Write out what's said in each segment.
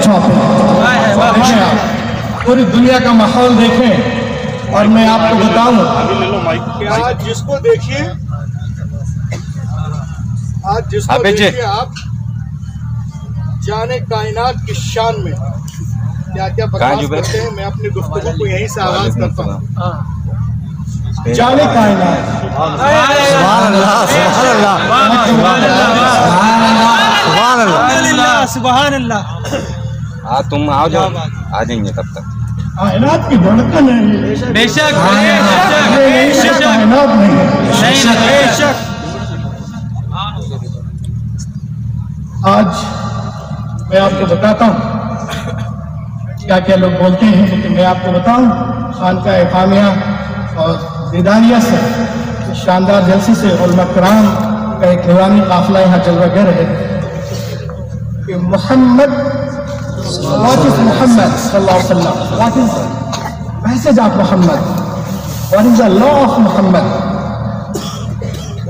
دیکھیں آپ پوری دنیا کا ماحول دیکھیں اور میں آپ کو بتاؤں کہ آج جس کو دیکھیے آپ جانے کائنات کی شان میں کیا کیا برداشت کرتے ہیں. میں اپنی گفتگو کو یہیں سے آغاز کرتا ہوں. جانے کائنات سبحان اللہ سبحان اللہ سبحان اللہ. ہاں تم آ جاؤ آ جائیں گے تب تک. کائنات کی دھڑکن ہے. بے شک کائنات نہیں ہے. آج میں آپ کو بتاتا ہوں کیا کیا لوگ بولتے ہیں لیکن میں آپ کو بتاؤں خانقاہ قامیہ اور بیداریہ سے شاندار جلسے سے علماء کرام کا ایک نورانی قافلہ یہاں جلوہ گر ہے کہ محمد what is Muhammad صلی اللہ علیہ وسلم, what is the message of Muhammad, what is the law of Muhammad,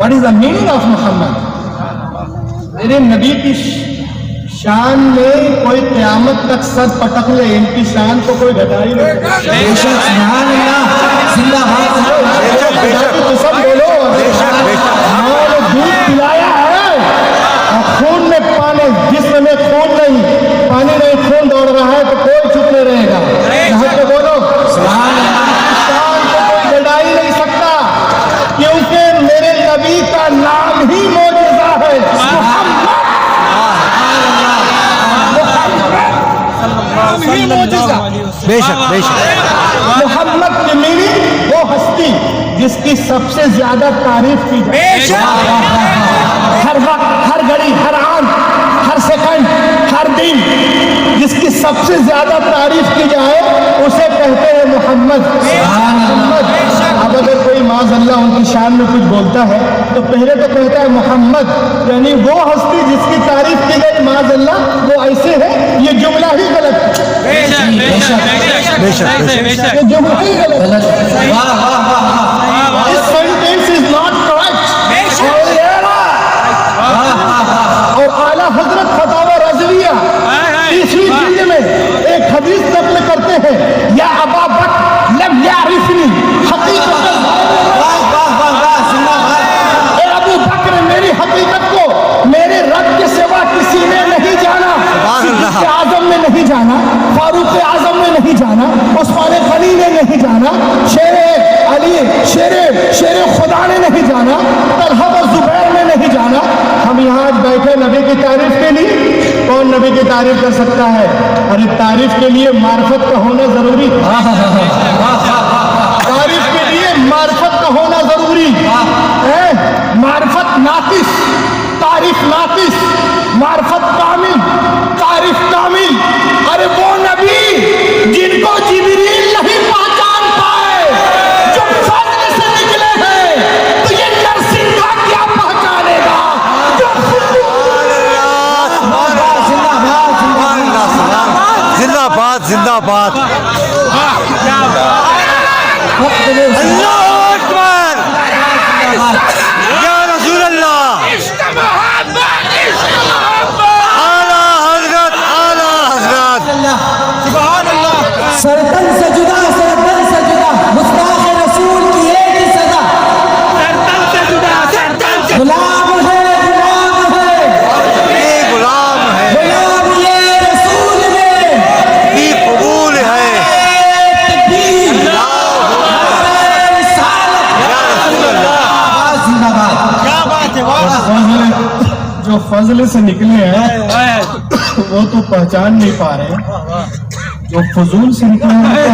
what is the meaning of Muhammad. میرے نبی کی شان میں کوئی قیامت تک سر پٹک لے ان کی شان کو کوئی گھٹائی نہیں. سب بولو دودھ پلایا ہے اور خون میں پانی, جسم میں خون نہیں, پانی نہیں, خون دوڑ رہا ہے تو کوئی چپ نہیں رہے گا. یہاں پہ بولو شان کو کوئی گھٹائی نہیں سکتا کیونکہ میرے نبی کا نام ہی معجزہ ہے. بے شک بے شک. محمد کی میننگ وہ ہستی جس کی سب سے زیادہ تعریف کی جائے. ہر وقت, ہر گھڑی, ہر آن, ہر سیکنڈ, ہر دن جس کی سب سے زیادہ تعریف کی جائے اسے کہتے ہیں محمد. اب اگر کوئی معاذ اللہ ان کی شان میں کچھ بولتا ہے تو پہلے تو کہتا ہے محمد, یعنی وہ ہستی جس کی تعریف کی گئی معاذ اللہ وہ ایسے ہے. یہ جملہ ہی غلط ہے. یہ جملہ ہی غلط ہے. This sentence is not correct. اور اعلیٰ حضرت فتاوی رضویہ 30ویں جلد میں ایک حدیث نقل کرتے ہیں یا ابا بکر لم یعرفنی حقیقت. اے ابو بکر میری حقیقت کو میرے رب کے سوا کسی نے نہیں جانا. صدیق اعظم نے نہیں جانا, فاروق اعظم نے نہیں جانا, عثمان غنی نے نہیں جانا, شیر علی شیر خدا نے نہیں جانا, طلحہ و زبیر نے نہیں جانا. ہم یہاں بیٹھے نبی کی تعریف کے لیے. کون نبی کی تعریف کر سکتا ہے؟ اور تعریف کے لیے معرفت کا ہونا ضروری. تعریف کے لیے معرفت کا ہونا ضروری ہے. معرفت ناقص, تعریف ناقص, معرفت کامل, تعریف کامل. ارے وہ نبی جن کو جبریل نہیں پہچان پائے, جو فضل سے نکلے ہیں, تو یہ نرسنگ کا کیا پہچانے گا؟ زندہ باد زندہ باد. اللہ اکبر یا رسول اللہ. اعلیٰ حضرت اعلیٰ حضرت. سرتن سے جدا مستاق رسول کی ایک ہی سزا. غلام ہے غلام یہ رسول میں بھی قبول ہے. جو فضل سے نکلے ہیں وہ تو پہچان نہیں پا رہے ہیں, جو فضول سے نکلے ہیں.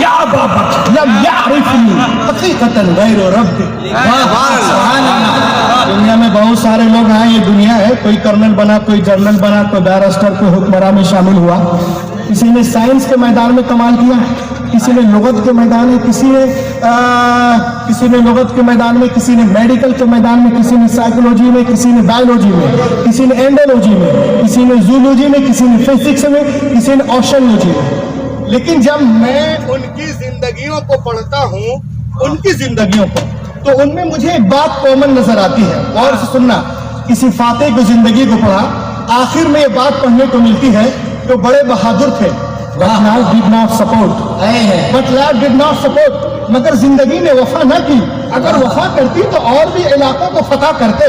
یا ابا بکر لم یعرفنی حقیقت غیر رب. دنیا میں بہت سارے لوگ ہیں, یہ دنیا ہے, کوئی کرنل بنا, کوئی جنرل بنا, کوئی بیرسٹر, کوئی حکمراں میں شامل ہوا. کسی نے سائنس کے میدان میں کمال کیا, کسی نے لغت کے میدان میں, کسی نے لغت کے میدان میں, کسی نے میڈیکل کے میدان میں, کسی نے سائیکولوجی میں, کسی نے بایولوجی میں, کسی نے اینڈولوجی میں, کسی نے زولوجی میں, کسی نے فزکس میں, کسی نے اوشنولوجی میں. لیکن جب میں ان کی زندگیوں کو پڑھتا ہوں, ان کی زندگیوں کو, تو ان میں مجھے ایک بات کامن نظر آتی ہے. اور سے سننا किसी फातेह की जिंदगी को पढ़ा, आखिर में ये बात पढ़ने को मिलती है कि बड़े बहादुर थे, but life did not support, but life did not support, मगर जिंदगी ने वफा न की। अगर वफा करती तो और भी इलाकों को फतह करते।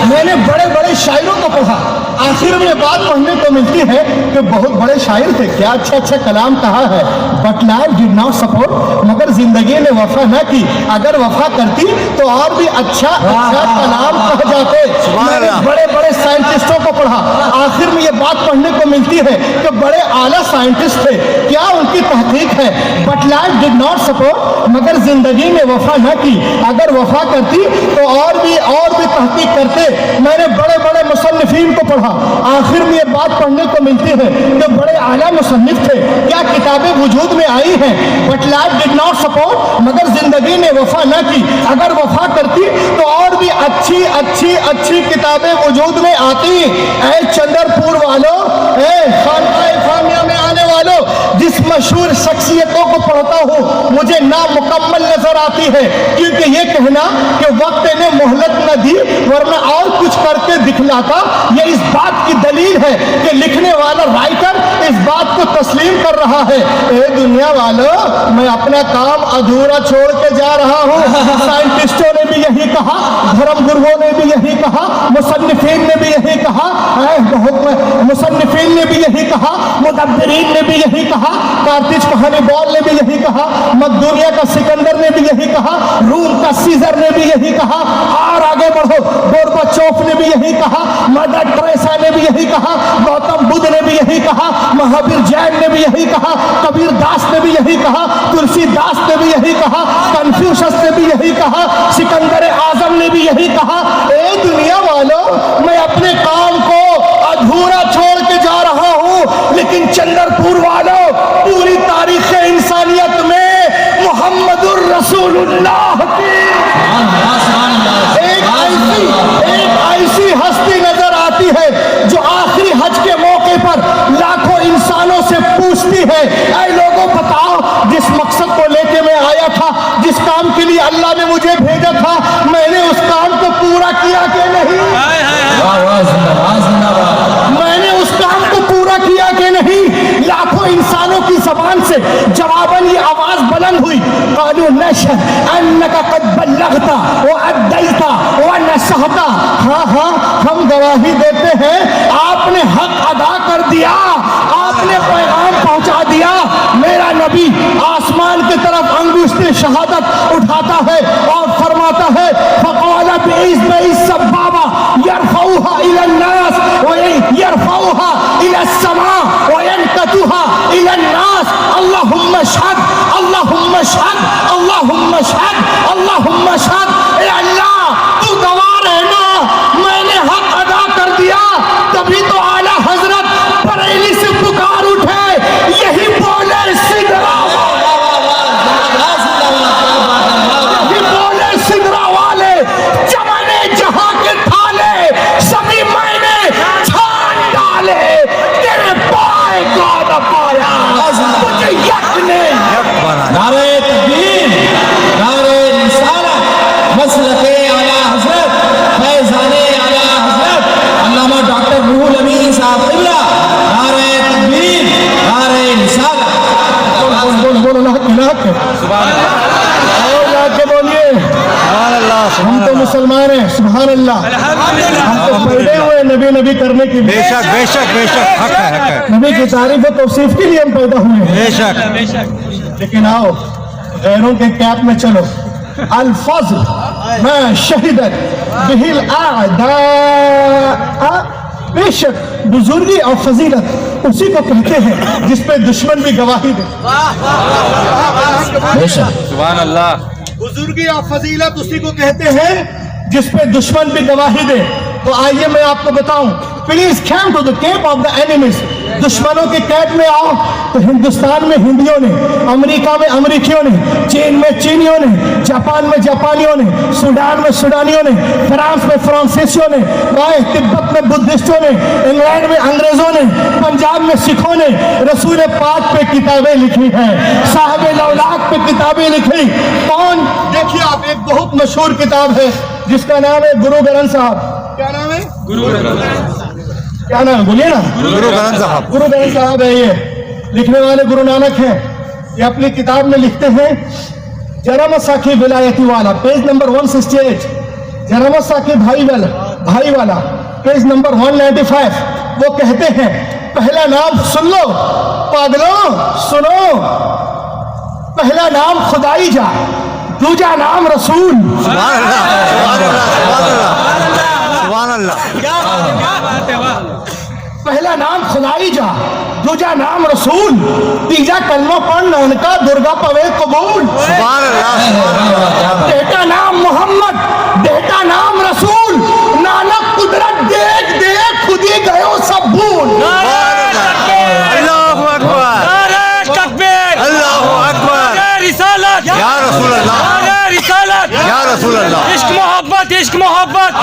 मैंने बड़े बड़े शायरों को पढ़ा, आखिर में बात पढ़ने को मिलती है कि बहुत बड़े शायर थे, क्या अच्छा अच्छा कलाम कहा है, but life did not support, मगर जिंदगी ने वफा न की। अगर वफा करती तो और भी अच्छा अच्छा कलाम कह जाते। मैंने बड़े बड़े साइंटिस्टों को पढ़ा, आखिर में ये बात पढ़ने को मिलती है कि बड़े आला साइंटिस्ट थे, क्या उनकी तहकीक है, but life did not support, मगर जिंदगी ने वफा न की। अगर वफा करती तो और भी तहकीक करते। मैंने बड़े बड़े मुसन्निफीन को पढ़ा, आखिर में ये बात पढ़ने को मिलती है कि बड़े आला मुसन्निफ थे, क्या किताबें वजूद में आई हैं, but life did not support, मगर जिंदगी ने वफा न की। अगर वफा करती तो और भी अच्छी अच्छी अच्छी किताबें वजूद में आती। ऐ चंद्रपुर वालों, ऐ खानकाए फामिया में आने वालों, जिस मशहूर शख्सियतों को पढ़ता हूँ मुझे नामुकम्मल नजर आती है, क्योंकि ये कहना कि वक्त ने मोहलत न दी वरना और कुछ करके दिखलाता, ये इस बात की दलील है कि लिखने वाला राइटर इस बात को तस्लीम कर रहा है। ए दुनिया वालों, मैं अपना काम अधूरा छोड़ के जा रहा हूँ। साइंटिस्टों ने भी यही कहा, धर्म गुरुओं ने भी यही कहा, मुसन्निफीन ने भी यही कहा, मुसन्निफीन ने भी यही कहा, मुदब्बिरीन ने भी यही कहा, कार्तिज कहानी बॉल ने भी यही कहा, मकदूनिया का सिकंदर ने भी यही कहा, रूम का सीजर ने भी यही कहा, और आगे बढ़ो, गोरबाचोफ ने भी यही कहा, मदर टेरेसा ने भी यही कहा, गौतम बुद्ध ने भी यही कहा, महावीर जैन ने भी यही कहा, कबीर दास ने भी यही कहा, तुलसी दास ने भी यही कहा, कन्फ्यूशस ने भी यही कहा, सिकंदर आजम ने भी यही कहा। ए दुनिया वालों, मैं अपने काम को अधूरा छोड़ के जा रहा हूं, लेकिन चंद्रपुर वालों, पूरी तारीख इंसानियत में मुहम्मदुर रसूलुल्लाह की एक ऐसी हस्ती नजर आती है जो आखिरी हज के मौके पर लाखों इंसानों से पूछती है, ऐ लोगों बताओ, जिस मकसद को लेके मैं आया था, जिस काम के लिए अल्लाह ने मुझे भेजा था, मैंने उस काम को पूरा किया कि नहीं? मैंने उस काम को पूरा किया कि नहीं? लाखों इंसानों की जबान से जवाबन ये आवाज बुलंद हुई, क़ालू नशहद अन्नका क़द बल्लग़ता व अद्दैता व नसहता। हाँ हाँ, हम गवाही देते हैं, आपने हक अदा कर दिया, आपने पैगाम पहुंचा दिया। मेरा नबी आसमान की तरफ अंगुष्ठे शहादत उठाता है और फरमाता है, फ़क़ाला बिइज़्ज़ि सब्बाबा यरफ़ऊहा इलन्नास व यरफ़ऊहा इलस्समा व यनकतुहा इलन्नास। अल्लाहुम्मा शहद, अल्लाहुम्मा शहद, अल्लाहुम्मा शहद, अल्लाहुम्मा शहद। ए अल्लाह, तू गवाह रहना, मैंने हक अदा कर दिया। तभी तो आला हजरत बरेली से पुकार उठे, यही बोले सिदरा, यही बोले सिदरा वाले, चमने जहां के थाले सभी मैंने छान डाले, तेरे पाए को न पाया मुझे यक ने। नारे तकबीर, नारे रिसालत, मसलके आला हजरत, फैज़ाने आला हजरत अल्लामा डॉक्टर रूहुल अमीन साहब क़िबला, नारे तकबीर, नारे रिसालत। बोलो ना के बोलिए, हम तो मुसलमान हैं, सुभान अल्लाह। हम तो पैदे हुए नबी करने के लिए, बेशक बेशक बेशक, हक है हक है, नबी की तारीफ और तौसीफ के लिए हम पैदा हुए हैं। बेशक। लेकिन आओ गैरों के कैप में चलो। अल-फज़्ल मा शहिदत बिहिल आदा, बेशक बुजुर्गी और फजीलत उसी को कहते हैं जिस पे दुश्मन भी गवाही दे। सुभान अल्लाह। बुजुर्गी और फजीलत उसी को कहते हैं जिस पे दुश्मन भी गवाही दे। तो आइए मैं आपको बताऊं, please come to the camp of the enemies, दुश्मनों के कैंप में आओ। तो हिंदुस्तान में हिंदियों ने, अमेरिका में अमेरिकियों ने, चीन में चीनियों ने, जापान में जापानियों ने, सूडान में सूडानियों ने, फ्रांस में फ्रांसीसियों ने, तिब्बत में बुद्धिस्टों ने, इंग्लैंड में अंग्रेजों ने, पंजाब में सिखों ने रसूल पाक पे किताबें लिखी हैं, साहब लौलाक पे किताबें लिखी। कौन? देखिए आप, एक बहुत मशहूर किताब है जिसका नाम है गुरु ग्रंथ साहब। क्या नाम है? गुरु क्या नाम है बोलिए ना। गुरु ग्रंथ साहब। गुरु ग्रंथ साहब है ये, लिखने वाले गुरु नानक हैं। ये अपनी किताब में लिखते हैं, जरम साखी विलायती वाला, पेज नंबर 168, जरम साखी भाई वाला पेज नंबर 195। वो कहते हैं, पहला नाम सुन लो पागलों, सुनो, पहला नाम खुदाई जा, दूजा नाम रसूल। सुभान अल्लाह। पहला नाम खुदाई जा, दूजा नाम रसूल, तीजा कलमा पढ़ नानका दुर्गा पवे कबूल। सुभान अल्लाह। बेटा नाम मोहम्मद, बेटा नाम रसूल, नानक कुदरत देख देख खुद ही गयो सब भूल। अल्लाहु अकबर। अल्लाहु अकबर। या रसूल अल्लाह, या रसूल अल्लाह। इश्क मोहब्बत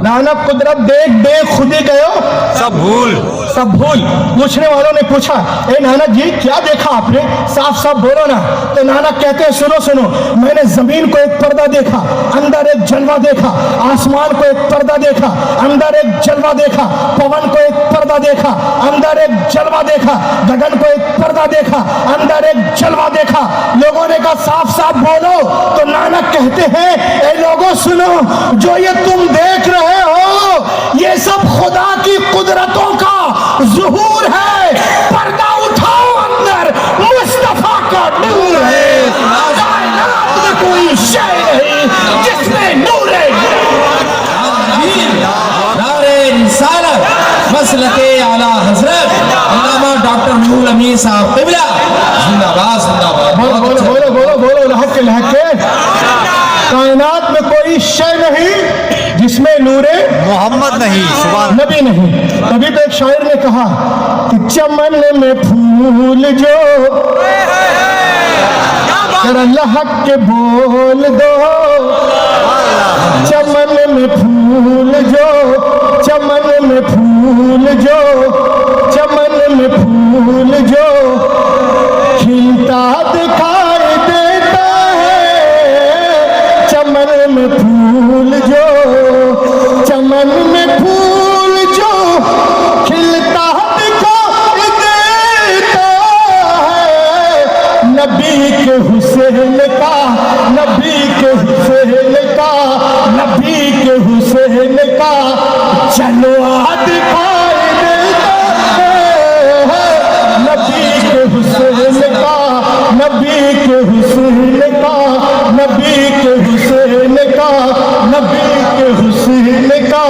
नानक कुदरत देख देख खुद ही गयो सब भूल। सब भूल। पूछने वालों ने पूछा, ए नानक जी क्या देखा आपने, साफ साफ बोलो ना। तो नानक कहते हैं, सुनो सुनो, मैंने जमीन को एक पर्दा देखा, अंदर एक जलवा देखा, आसमान को एक पर्दा देखा, अंदर एक जलवा देखा, पवन को एक पर्दा देखा, अंदर एक जलवा देखा, गगन को एक पर्दा देखा, अंदर एक जलवा देखा। लोगों ने कहा साफ साफ बोलो। तो नानक कहते हैं, ए लोगों सुनो, जो ये तुम देख रहे हो ये सब खुदा की कुदरतों का ज़ुहूर है। पर्दा उठाओ, अंदर मुस्तफा का नूर है। कायनात में कोई शय नहीं जिसमें नूर है। नारे रिसालत, मसलके आला हजरत अल्लामा डॉक्टर नूरुल अमीन साहब क़िबला, जिंदाबाद जिंदाबाद। बोलो बोलो बोलो बोलो बोलो, लहक के लहक के। कायनात में कोई शय नहीं जिसमें नूरे मोहम्मद नहीं, सुभान नबी नहीं। तभी तो एक शायर ने कहा कि चमन में फूल जो जरा लहक के बोल दो, चमन में फूल जो, चमन में फूल जो, चमन में फूल जो खिलता दिखाई देता है। चमन में फूल जो, चमन में फूल जो खिलता दिखाई देता है। नबी के हुसैन का, नबी के हुसैन का, नबी के हुसैन का जलवा दिखाई देता है। नबी के हुसैन का, नबी के हुसैन का, नबी के हुसैन का, नबी के हुसैन का।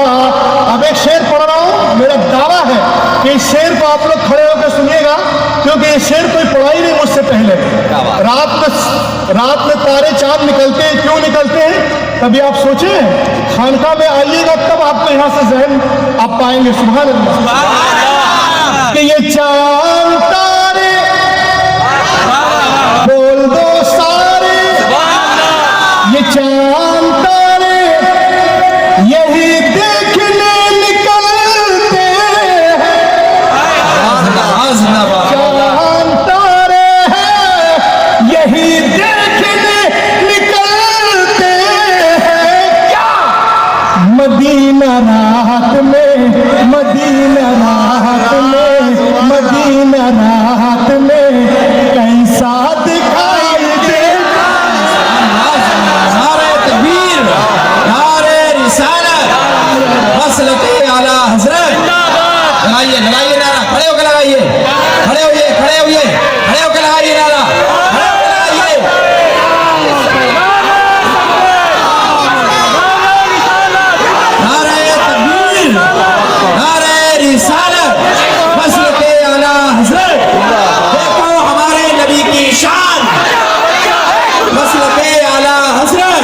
अब एक शेर पढ़ रहा हूँ, मेरा दावा है कि इस शेर को आप लोग खड़े होकर सुनिएगा, क्योंकि ये शेर कोई पढ़ा ही नहीं मुझसे पहले। रात में तारे चांद निकलते हैं, क्यों निकलते हैं कभी आप सोचें? खानका में आइएगा तब आपको यहाँ से जहन आप पाएंगे। सुभान अल्लाह। कि ये चांद तारे बोल दो सारे, ये चांद तारे यही देखने निकलते हैं। चांद तारे हैं यही देखने निकलते हैं। क्या मदीना रात में, मदीना रात में, मदीना रात में कैसा दिखाई देता। नारे तकबीर, नारे रिसालत, मसलके आला हजरत। लगाइए लगाइए नारा, खड़े होकर लगाइए, खड़े होइए, खड़े होइए, खड़े होकर लगाइए नारा, खड़े होकर लगाइए। नारे तकबीर, नारे रिसालत, मसलके आला हजरत। देखो हमारे नबी की शान, मसलके आला हजरत,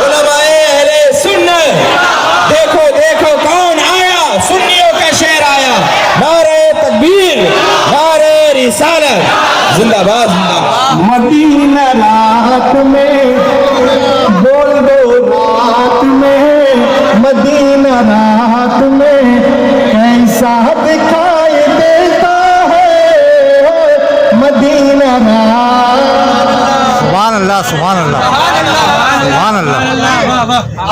उलमाए अहले सुन्नत। देखो देखो कौन आया, सुन्नियों का शेर आया। नारे तकबीर, नारे रिसालत, जिंदाबाद जिंदाबाद। मदीना रात में बोल दो, रात में मदीना रात में कैसा दिखाई देता है। मदीना रात। सुभान अल्लाह, सुभान अल्लाह, सुभान अल्लाह।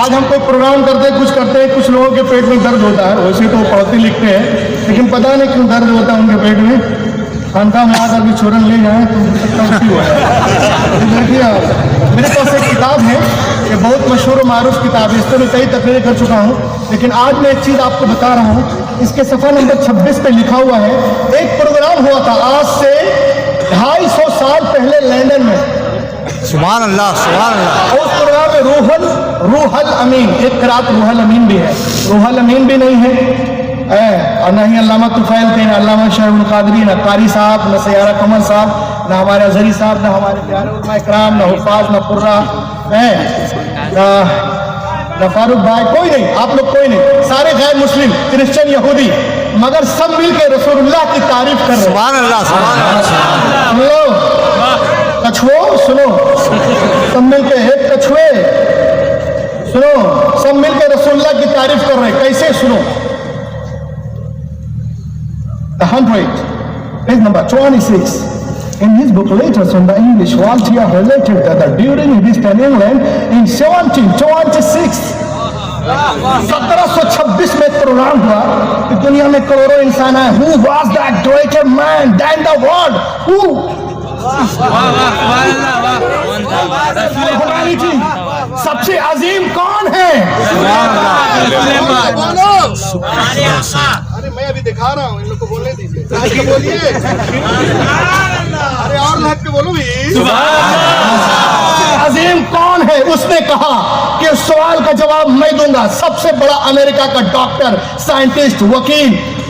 आज हम कोई प्रोग्राम करते हैं, कुछ करते हैं, कुछ लोगों के पेट में दर्द होता है, वैसे तो पढ़ते लिखते हैं, लेकिन पता नहीं क्यों दर्द होता है उनके पेट में। खानका में आकर भी चूरन ले जाए तो हो सकता है उसी हो जाए। मेरे पास एक किताब है, ये बहुत मशहूर और मारूफ किताब है, इस पर मैं कई तकरीरें कर चुका हूँ, लेकिन आज मैं एक चीज़ आपको बता रहा हूँ। इसके सफ़ा नंबर 26 पे लिखा हुआ है, एक प्रोग्राम हुआ था आज से 250 साल पहले लंदन में। सुभान अल्लाह, सुभान अल्लाह। उस प्रोग्राम में रूहल अमीन, एक किरात रूहल अमीन भी है, रूहल अमीन भी नहीं है, और ना ही अल्लामा तुफैल थे, ना अल्लामा शाहुल कादरी, ना कारी साहब, ना सैयारा कमल साहब, ना हमारे अजहरी साहब, ना हमारे प्यारे उलमा इकराम, ना हुफाज, ना कुर्रा, ना फारूक भाई, कोई नहीं, आप लोग कोई नहीं, सारे गैर मुस्लिम, क्रिश्चियन, यहूदी, मगर सब मिल के रसूलुल्लाह की तारीफ कर रहे हैं। सुभान अल्लाह, सुभान अल्लाह। सुनो कछुओ, सुनो, सब मिल के एक कछुए, सुनो, सब मिल के रसूलुल्लाह की तारीफ कर रहे हैं। कैसे? सुनो, The 100, page number 26. In his book Letters on the English, Voltaire related that during his tenure in England in 1726, 1726 में प्रोग्राम हुआ कि दुनिया में करोड़ों इंसान है। Who was that greater man than the world? Who? सबसे अजीम कौन है? अरे मैं अभी दिखा रहा हूँ, इन लोग को बोलने दीजिए। बोलिए, अरे और लहक के बोलो भी। अजीम कौन है? उसने कहा कि उस सवाल का जवाब मैं दूंगा। सबसे बड़ा अमेरिका का डॉक्टर, साइंटिस्ट, वकील,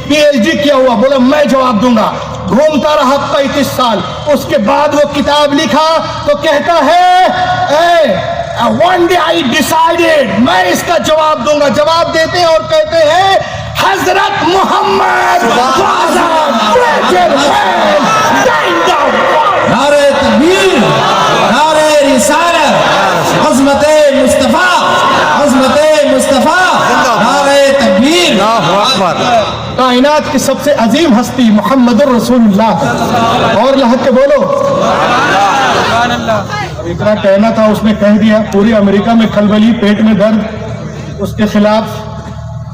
PhD किया हुआ, बोला मैं जवाब दूंगा। घूमता रहा 35 साल, उसके बाद वो किताब लिखा तो कहता है one day I decided, मैं इसका जवाब दूंगा। जवाब देते हैं और कहते हैं हजरत मोहम्मद नारे तकबीर, नारे रिसालत, अज़मते मुस्तफा, अज़मते मुस्तफा, नारे तकबीर। कायनात की सबसे अजीम हस्ती मोहम्मद रसूलुल्लाह। और लहक के बोलो। अब इतना कहना था, उसने कह दिया। पूरी अमेरिका में खलबली, पेट में दर्द, उसके खिलाफ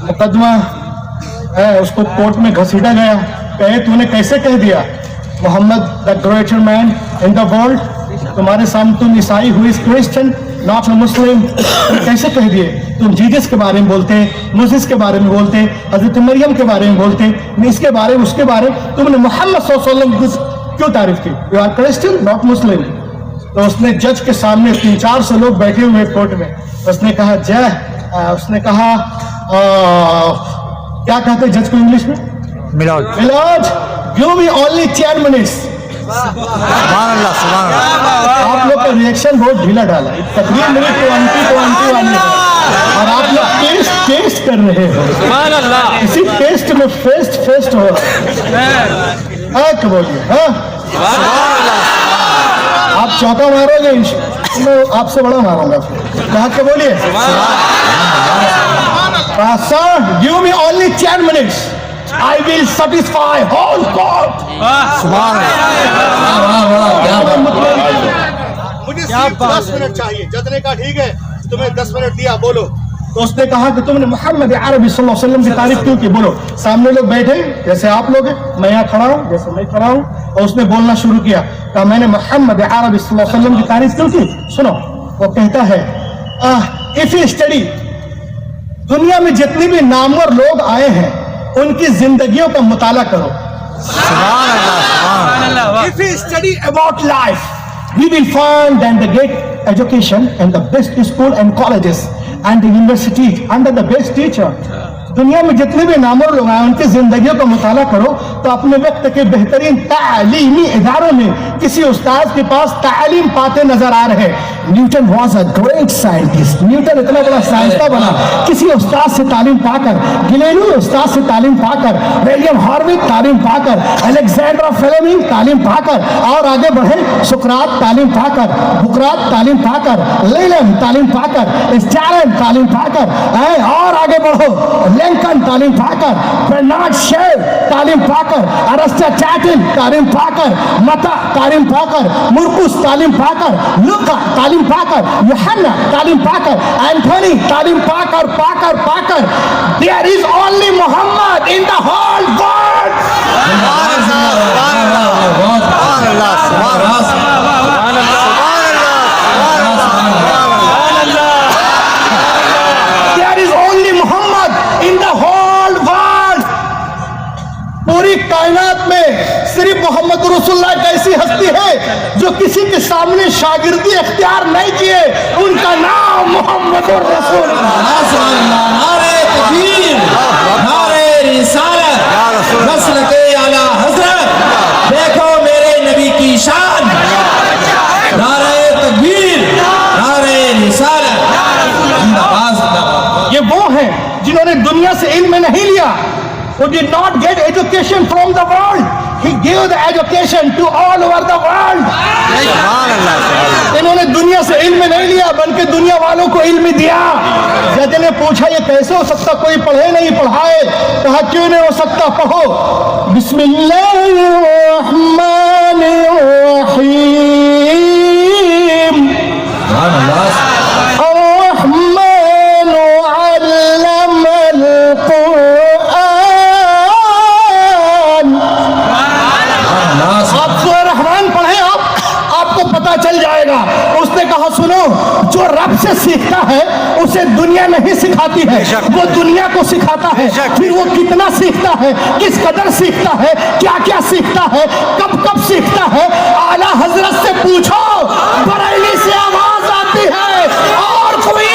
मुकदमा है, उसको कोर्ट में घसीटा गया। कहे तूने कैसे कह दिया Muhammad the greater man in the world? तुम्हारे सामने तुम ईसाई हुई, क्रिश्चियन, नॉट मुस्लिम, कैसे कह दिए? तुम जीसस के बारे में बोलते, मोसेस के बारे में बोलते, हजरत मरियम के बारे में बोलते, इसके बारे में, उसके बारे में, तुमने मोहम्मद सल्लल्लाहु अलैहि वसल्लम की क्यों तारीफ की? यू आर क्रिश्चियन, नॉट मुस्लिम। तो उसने जज के सामने 300-400 लोग बैठे हुए कोर्ट में, उसने कहा उसने कहा क्या कहते जज को इंग्लिश में? मिलाद। Give me only 10 minutes. सुभान अल्लाह, सुभान अल्लाह। आप लोग का रिएक्शन बहुत ढीला डाला। तकरीर मेरी 20 वाली है और आप लोग टेस्ट कर रहे हो। सुभान अल्लाह। इसी टेस्ट में फेस्ट हो रहा है। क्या बोलिए? आप चौका मारोगे, मैं आपसे बड़ा मारूंगा। कहा के बोलिए। Sir, give me only 10 minutes, I will satisfy whole court. सुभान अल्लाह। मुझे सिर्फ 10 मिनट चाहिए। जज ने कहा ठीक है, तुम्हें 10 मिनट दिया, बोलो। तो उसने कहा कि तुमने मोहम्मद अरबी सल्लल्लाहु अलैहि वसल्लम की तारीफ क्यों की? बोलो। सामने लोग बैठे जैसे आप लोग हैं, मैं यहाँ खड़ा हूँ जैसे मैं खड़ा हूँ, और उसने बोलना शुरू किया। कहा मैंने मोहम्मद अरबी सल्लल्लाहु अलैहि वसल्लम की तारीफ क्यों की? सुनो, वो कहता है इफ यू स्टडी, दुनिया में जितने भी नामवर लोग आए हैं उनकी जिंदगियों का मुताला करो। सुभान अल्लाह, सुभान अल्लाह। If we study about life, we will find that the great education and the best school and colleges and the universities under the best teacher. दुनिया में जितने भी नामवर लोग आए उनकी जिंदगियों का मुताला करो तो अपने वक्त के बेहतरीन तालीमी इदारों में किसी उस्ताद के पास तालीम पाते नजर आ रहे। Newton was a great scientist. Newton इतना बड़ा साइंसदान बना किसी उस्ताद से तालीम पाकर। गिलेनो उस्ताद से तालीम पाकर, विलियम हार्विक तालीम पाकर, अलेक्जेंडर फ्लेमिंग तालीम पाकर, और आगे बढ़े सुकरात तालीम पाकर, बुकरात तालीम पाकर, लेलन तालीम पाकर, स्टालिन तालीम पाकर, और आगे बढ़ो लिंकन तालीम पाकर, बर्नार्ड शॉ तालीम पाकर, अरिस्टोटेल तालीम पाकर, मता तालीम पाकर, मुर्कुस तालीम पाकर, लुका तालीम तालीम पाकर, यूहन्ना तालीम पाकर, एंथोनी तालीम पाकर पाकर there is only Muhammad in the whole world. There is only Muhammad in the whole world. पूरी कायनात में सिर्फ मोहम्मद रसूलुल्लाह एक ऐसी हस्ती है जो किसी के सामने शागिर्दी इख्तियार नहीं किए, उनका नाम मोहम्मद रसूलुल्लाह। नारे तकबीर, नारे रिसालत, मसलके आला हजरत, देखो मेरे नबी की शान। नारे तकबीर, नारे रिसालत, जिंदाबाद। ये वो हैं जिन्होंने दुनिया से इल्म नहीं लिया, who did not get education from the world, he gave the education to all over the world। इन्होंने दुनिया से इल्म नहीं लिया बल्कि दुनिया वालों को इल्म दिया। जज ने पूछा ये कैसे हो सकता, कोई पढ़े नहीं पढ़ाए, कहा क्यों नहीं हो सकता, पढ़ो बिस्मिल्लाहिर्रहमानिर्रहीम। चल जाएगा। उसने कहा सुनो, जो रब से सीखता है उसे दुनिया नहीं सिखाती है, वो दुनिया को सिखाता है। फिर वो कितना सीखता है, किस कदर सीखता है, क्या क्या सीखता है, कब कब सीखता है, आला हजरत से पूछो। बरेली से आवाज आती है और कोई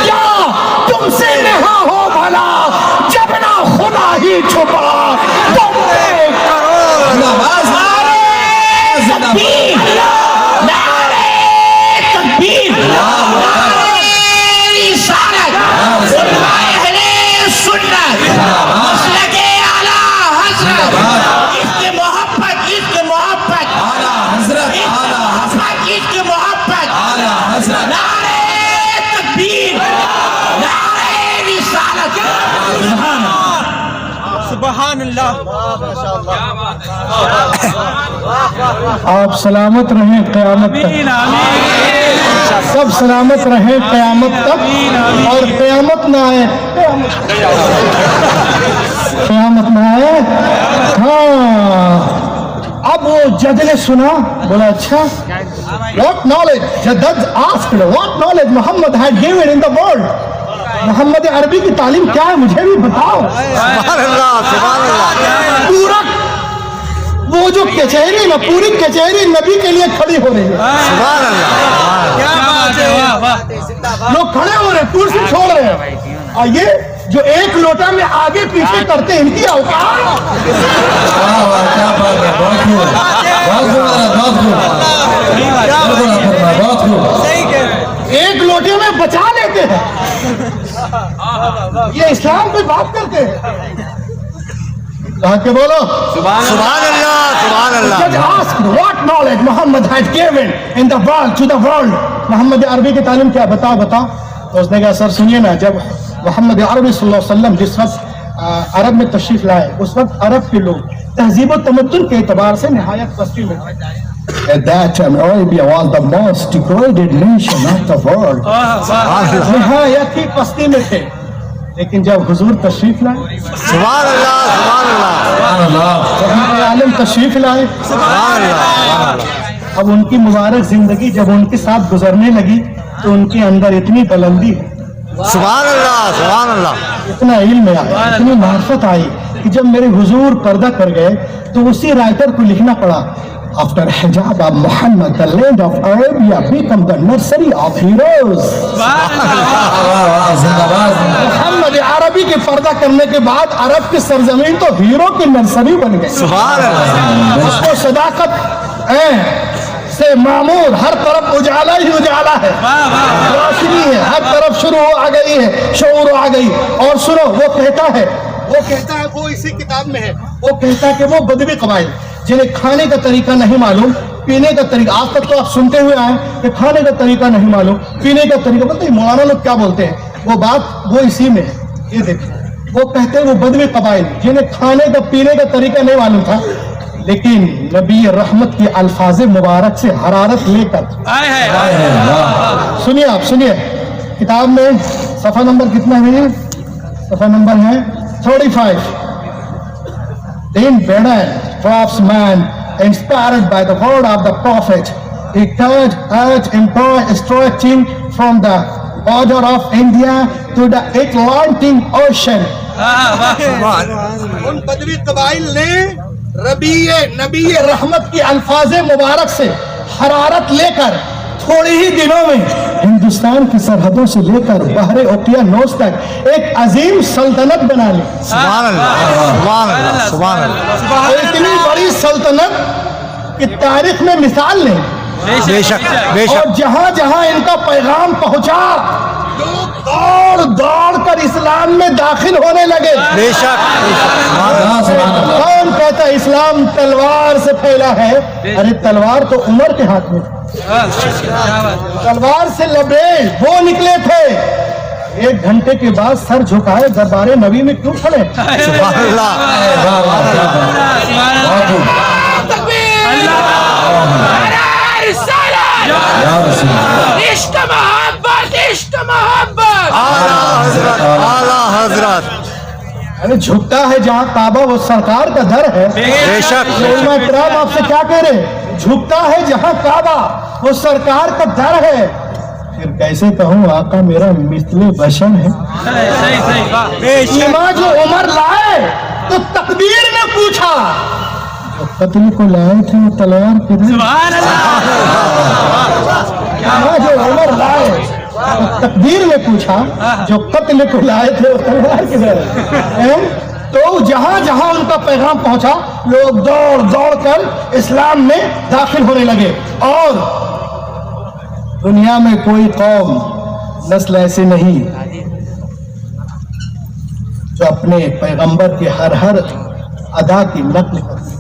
क्या तुमसे नेहा हो भला, जब ना खुदा ही छुपा आप सलामत रहें क़यामत तक, सब सलामत रहें क़यामत तक, और क़यामत ना आए, क़यामत ना आए। हाँ, अब वो जज ने सुना, बोला अच्छा what knowledge, judge asked what knowledge Muhammad had given in the world। Mohammad अरबी की तालीम क्या है मुझे भी बताओ। पूरा वो जो कचहरी ना, पूरी कचहरी नबी के लिए खड़ी हो रही है। लोग खड़े हो रहे, कुर्सी छोड़ रहे हैं, और ये जो एक लोटा में आगे पीछे करते हैं, इनकी औकात। एक लोटे में बचा लेते हैं, ये इस्लाम पे बात करते हैं। कहा के बोलो सुभान अल्लाह। Judge asked what knowledge Muhammad had given in the world to the world। Mohammad अरबी की तालीम क्या, बताओ बताओ। तो उसने कहा सर सुनिए ना, जब मोहम्मद अरबी सल्लल्लाहु अलैहि वसल्लम जिस वक्त अरब में तशरीफ लाए, उस वक्त अरब के लोग तहजीब और तमद्दुन के एतबार से निहायत पस्ती में थे। At that time Arabia was the most degraded nation of the world। निहायत ही पस्ती में थे, लेकिन जब हुजूर तशरीफ लाए, सुभान अल्लाह, सुभान अल्लाह, आलम तशरीफ लाए, अब उनकी मुबारक जिंदगी जब उनके साथ गुजरने लगी तो उनके अंदर इतनी बुलंदी, सुभान अल्लाह, सुभान अल्लाह, इतना इल्म आया, इतनी मार्फत आई कि जब मेरे हुजूर पर्दा कर गए तो उसी राइटर को लिखना पड़ा, After hijab of Muhammad, the land of Arabia become the nursery of heroes। Mohammad अरबी के पर्दा करने के बाद अरब की सरजमीन तो हीरो की नर्सरी बन गई। सुभान अल्लाह। उसको सदाकत से मामूर, हर तरफ उजाला ही उजाला है, रोशनी है, हर तरफ शुरू आ गई है, शऊर आ गई। और सुनो, वो कहता है वो इसी किताब में है, वो कहता है कि वो बदवी कबाइल जिन्हें खाने का तरीका नहीं मालूम, पीने का तरीका, आज तक तो आप सुनते हुए आए कि खाने का तरीका नहीं मालूम, पीने का तरीका, पता है मौलाना लोग क्या बोलते हैं, वो बात वो इसी में है। ये देखो, वो कहते हैं वो बदवी कबाइल जिन्हें खाने का पीने का तरीका नहीं मालूम था, लेकिन नबी रहमत के अल्फाज मुबारक से हरारत लेकर, सुनिए आप सुनिए, किताब में सफा नंबर कितना है? सफा नंबर है 35. Then Bernard, craftsman, inspired by the word of the Prophet, he turned earth empire stretching from the border of India to the Atlantic Ocean. उन बदवी कबाइल ने नबी रहमत की अल्फाज मुबारक से हरारत लेकर थोड़े ही दिनों में हिंदुस्तान की सरहदों से लेकर बहरे ओकियानोस तक एक अजीम सल्तनत बना ली। सुभान अल्लाह, सुभान अल्लाह, सुभान अल्लाह। और इतनी बड़ी सल्तनत की तारीख में मिसाल नहीं। बेशक और बेशक। जहां जहां इनका पैगाम पहुंचा, लोग दौड़ दौड़ कर इस्लाम में दाखिल होने लगे। बेशक कौन कहता है इस्लाम तलवार से फैला है? अरे तलवार तो उमर के हाथ में, तलवार से लबरेज वो निकले थे। 1 घंटे के बाद सर झुकाए दरबारे नबी में क्यों खड़े? सुभान अल्लाह। इश्क मोहब्बत, इश्क मोहब्बत। आला हजरत, आला हजरत। अरे झुकता है जहाँ काबा वो सरकार का दर है। बेशक उलमा इकराम आपसे क्या कह रहे? झुकता है जहाँ काबा वो सरकार का दर है। फिर कैसे कहूँ आका मेरा मिस्ले बशन है। ईमा जो उमर लाए तो तकदीर ने पूछा, जो कत्ल को लाए थे वो तलवार किधर? ईमा जो उमर लाए तो तकदीर ने पूछा, जो कत्ल को लाए थे वो तलवार किधर है? तो जहां जहां उनका पैगाम पहुंचा, लोग दौड़ दौड़ कर इस्लाम में दाखिल होने लगे। और दुनिया में कोई कौम नस्ल ऐसी नहीं जो अपने पैगंबर के हर हर अदा की नकल करती।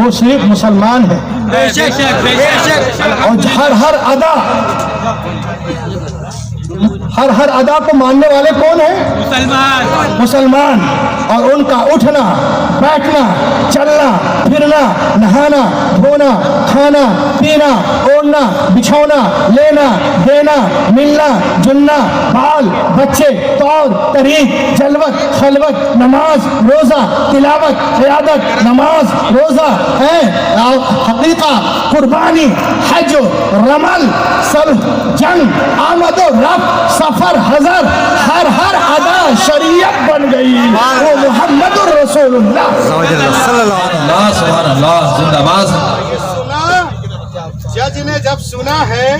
वो सिर्फ मुसलमान है। और हर हर अदा को मानने वाले कौन है? मुसलमान। और उनका उठना, बैठना, चलना, फिरना, नहाना, धोना, खाना, पीना, ओढ़ना, बिछौना, लेना, देना, मिलना, जुलना, बाल, बच्चे, तौर तरीक, जलवत, खलवत, नमाज, रोजा, तिलावत, क़ियादत, नमाज, रोजा है, हकीका, कुर्बानी, हज, रमल, सब जंग, आमद और रफ, सफर, हजर, हर हर अदा शरीयत बन गई। वो मोहम्मद रसूलुल्लाह अल्लाह सुभान अल्लाह, जिंदाबाद। जज ने जब सुना है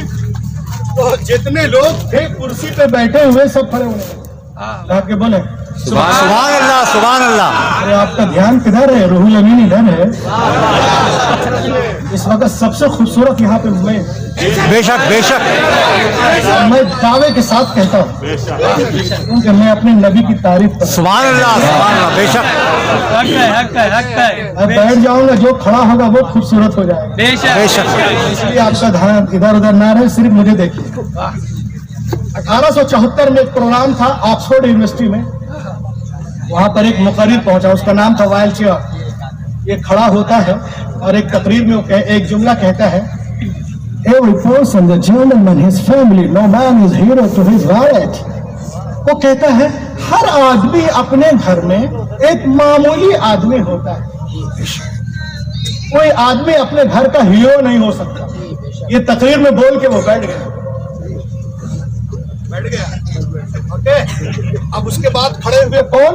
तो जितने लोग थे कुर्सी पे बैठे हुए सब खड़े हुए के बोले सुभान अल्लाह, सुभान अल्लाह। अरे आपका ध्यान किधर है? रूहुल अमीन इधर है। इस वक्त सबसे खूबसूरत यहाँ पे मैं बेशक बेशक। मैं दावे के साथ कहता हूँ क्योंकि मैं अपने नबी की तारीफ करता सुभान अल्लाह, सुभान अल्लाह। बेशक हूँ। मैं बैठ जाऊंगा, जो खड़ा होगा वो खूबसूरत हो जाएगा। बेशक। इसलिए आपका ध्यान इधर उधर ना रहे, सिर्फ मुझे देखिए। 1874 में एक प्रोग्राम था ऑक्सफोर्ड यूनिवर्सिटी में। वहां पर एक मुकर्रिर पहुंचा, उसका नाम था वाइल चेयर। ये खड़ा होता है और एक तकरीर में एक जुमला कहता है, Every person, the gentleman, his family, no man is hero to his riot. वो कहता है हर आदमी अपने घर में एक मामूली आदमी होता है, कोई आदमी अपने घर का हीरो नहीं हो सकता। ये तकरीर में बोल के वो बैठ गया। ओके। अब उसके बाद खड़े हुए कौन?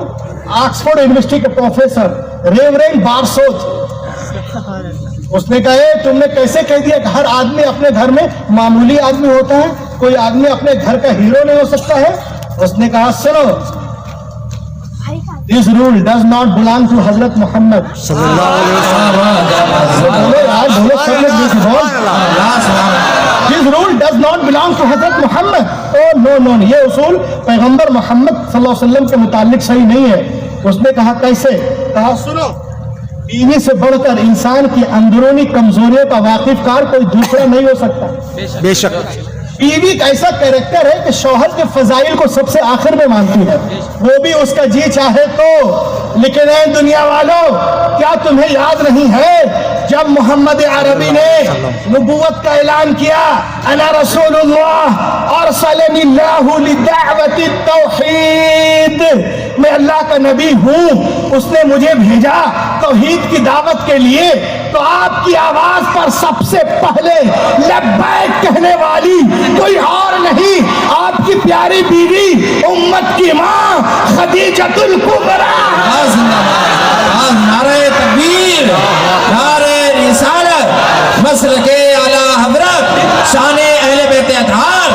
ऑक्सफोर्ड यूनिवर्सिटी के प्रोफेसर रेवरेंड बारसोथ। उसने कहा तुमने कैसे कह दिया कि हर आदमी अपने घर में मामूली आदमी होता है, कोई आदमी अपने घर का हीरो नहीं हो सकता है? उसने कहा सुनो, this rule does not belong to Hazrat Muhammad सल्लल्लाहु अलैहि वसल्लम। बोलो यार, बोलो सब लोग। This rule does not belong to Hazrat Muhammad. Oh no no, ये उसूल पैगंबर मोहम्मद सल्लल्लाहु अलैहि वसल्लम के मुतालिक सही नहीं है। उसने कहा कैसे? कहा सुनो, बीवी से बढ़कर इंसान की अंदरूनी कमजोरियों का वाकिफकार कोई दूसरा नहीं हो सकता। बेशक। बीवी का ऐसा कैरेक्टर है कि शौहर के फजाइल को सबसे आखिर में मानती है, वो भी उसका जी चाहे तो। लेकिन ऐ दुनिया वालों, क्या तुम्हें याद नहीं है जब मोहम्मद अरबी ने नबूवत का ऐलान किया, अना रसूलुल्लाह अरसलनिल्लाहु लिदावति तौहीद, मैं अल्लाह का नबी हूँ, उसने मुझे भेजा तौहीद की दावत के लिए। तो आपकी आवाज पर सबसे पहले लब्बैक कहने वाली कोई और नहीं, आपकी प्यारी बीवी उम्मत की माँ खदीजतुल कुबरा। नारे तकबीर, नारे रिसालत, मसलके आला हज़रत, शाने अहले बैत अतहार,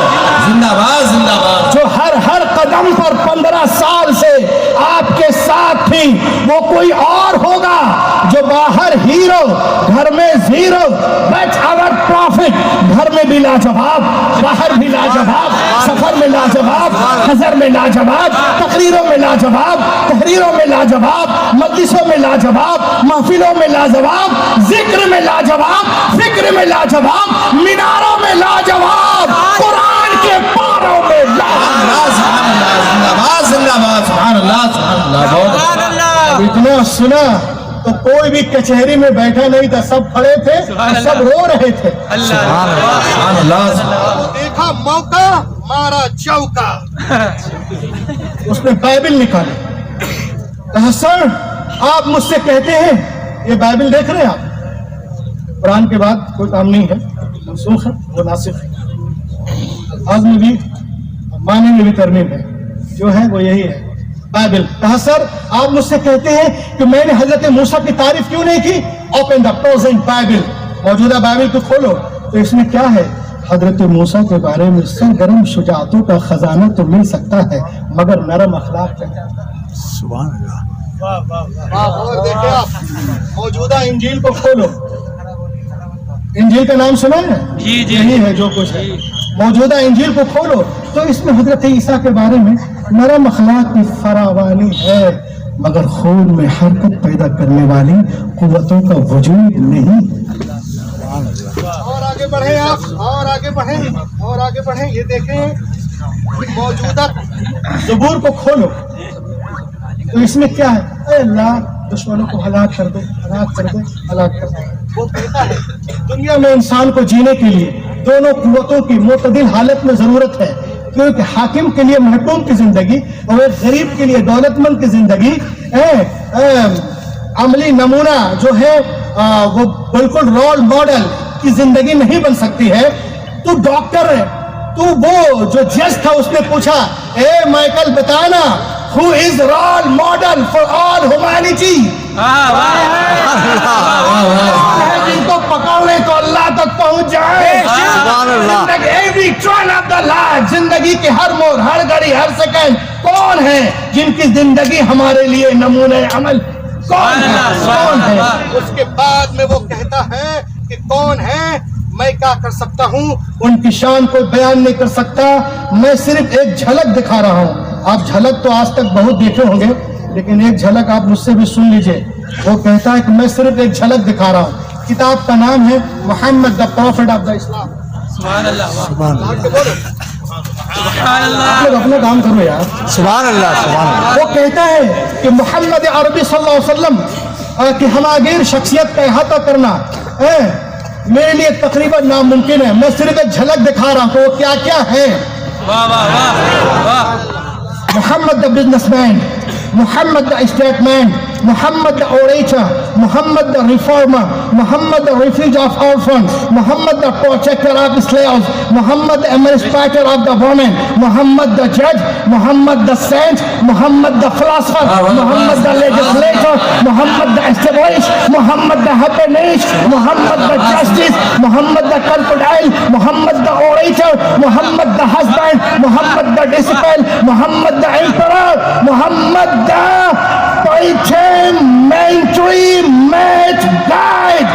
जिंदाबाद जिंदाबाद। जो हर कदम पर 15 साल से आपके साथ थी, वो कोई और होगा। जो बाहर हीरो, घर में जीरो, बट आवर प्रॉफिट, घर में भी लाजवाब, बाहर भी लाजवाब, सफर में लाजवाब, हजर में लाजवाब, तकरीरों में लाजवाब, तहरीरों में लाजवाब, मजलिसों में लाजवाब, महफिलों में लाजवाब, जिक्र में लाजवाब, फिक्र में लाजवाब, मीनारों में लाजवाब, कुरान के पारों में लाजवाब। जिंदाबाद जिंदाबाद, सुभान अल्लाह सुभान अल्लाह। बहुत इतना सुना तो कोई भी कचहरी में बैठा नहीं था, सब खड़े थे, सब रो रहे थे। सुभान अल्लाह। देखा मौका, मारा चौका। उसने बाइबल निकाली, कहा सर आप मुझसे कहते हैं, ये बाइबल देख रहे हैं आप, कुरान के बाद कोई काम नहीं है, मनसूख है, वो नासिख है, अल्फाज में भी माने में भी तरमीम है, जो है वो यही है बाइबल। कहा सर आप मुझसे कहते हैं कि मैंने हजरत मूसा की तारीफ क्यों नहीं की? ओपन द प्रेजेंट बाइबल, मौजूदा बाइबल को खोलो तो इसमें क्या है? हजरत मूसा के बारे में सरगर्म शुजाअतों का खजाना तो मिल सकता है, मगर नरम अखलाक का। सुभान अल्लाह। और देखिए आप मौजूदा इंजील को खोलो, इंजील का नाम सुना है? जी जी, यही है जो कुछ है। मौजूदा इंजील को खोलो तो इसमें हजरत ईसा के बारे में नरम अखलाक की फरावानी है, मगर खून में हरकत पैदा करने वाली कुव्वतों का वजूद नहीं। और आगे बढ़े आप, और आगे बढ़े, और आगे बढ़े। ये देखें मौजूदा ज़बूर को खोलो तो इसमें क्या है? अरे अल्लाह दुश्मनों को हलाक कर दे, हलाक कर दे, हलाक कर दे। वो कहता है दुनिया में इंसान को जीने के लिए दोनों कुव्वतों की मुतदिल हालत में जरूरत है, क्योंकि हाकिम के लिए महकूम की जिंदगी और एक गरीब के लिए दौलतमंद की जिंदगी अमली नमूना जो है वो बिल्कुल रोल मॉडल की जिंदगी नहीं बन सकती है। तू डॉक्टर है, तू वो जो जज था उसने पूछा, ए माइकल बताना who is role model for all humanity? जिनको पकड़ने तो अल्लाह तक पहुंच जाए। Every turn of the life, जिंदगी के हर मोड़, हर घड़ी, हर सेकंड कौन है जिनकी जिंदगी हमारे लिए नमूने अमल? कौन है? कौन है? उसके बाद में वो कहता है कि कौन है, मैं क्या कर सकता हूँ, उनकी शान को बयान नहीं कर सकता, मैं सिर्फ एक झलक दिखा रहा हूँ। आप झलक तो आज तक बहुत देखे होंगे, लेकिन एक झलक आप मुझसे भी सुन लीजिए। वो कहता है कि मैं सिर्फ एक झलक दिखा रहा हूँ। किताब का नाम है Mohammed the prophet of the Islam. सुभान अल्लाह। आप लोग अपना काम करो यार। सुभान अल्लाह, सुभान अल्लाह। वो कहता है कि मोहम्मद अरबी सल्लल्लाहु अलैहि वसल्लम की हमागीर शख्सियत का अहाता करना मेरे लिए तकरीबन नामुमकिन है, मैं सिर्फ एक झलक दिखा रहा हूँ। तो वो क्या क्या है? Mohammed the businessman, Mohammed the statesman, Mohammed the orator, Mohammed the reformer, Mohammed the refuge of orphan, Mohammed the protector of slaves, Mohammed the administrator of the women, Mohammed the जज, Mohammed the saint, Mohammed the philosopher, Mohammed the legislator, Mohammed the establish, Mohammed the happiness, Mohammed the justice, Mohammed the crocodile, Mohammed the orator, Mohammed the husband, Mohammed the disciple, Mohammed the emperor, Mohammed the parliamentary match guide.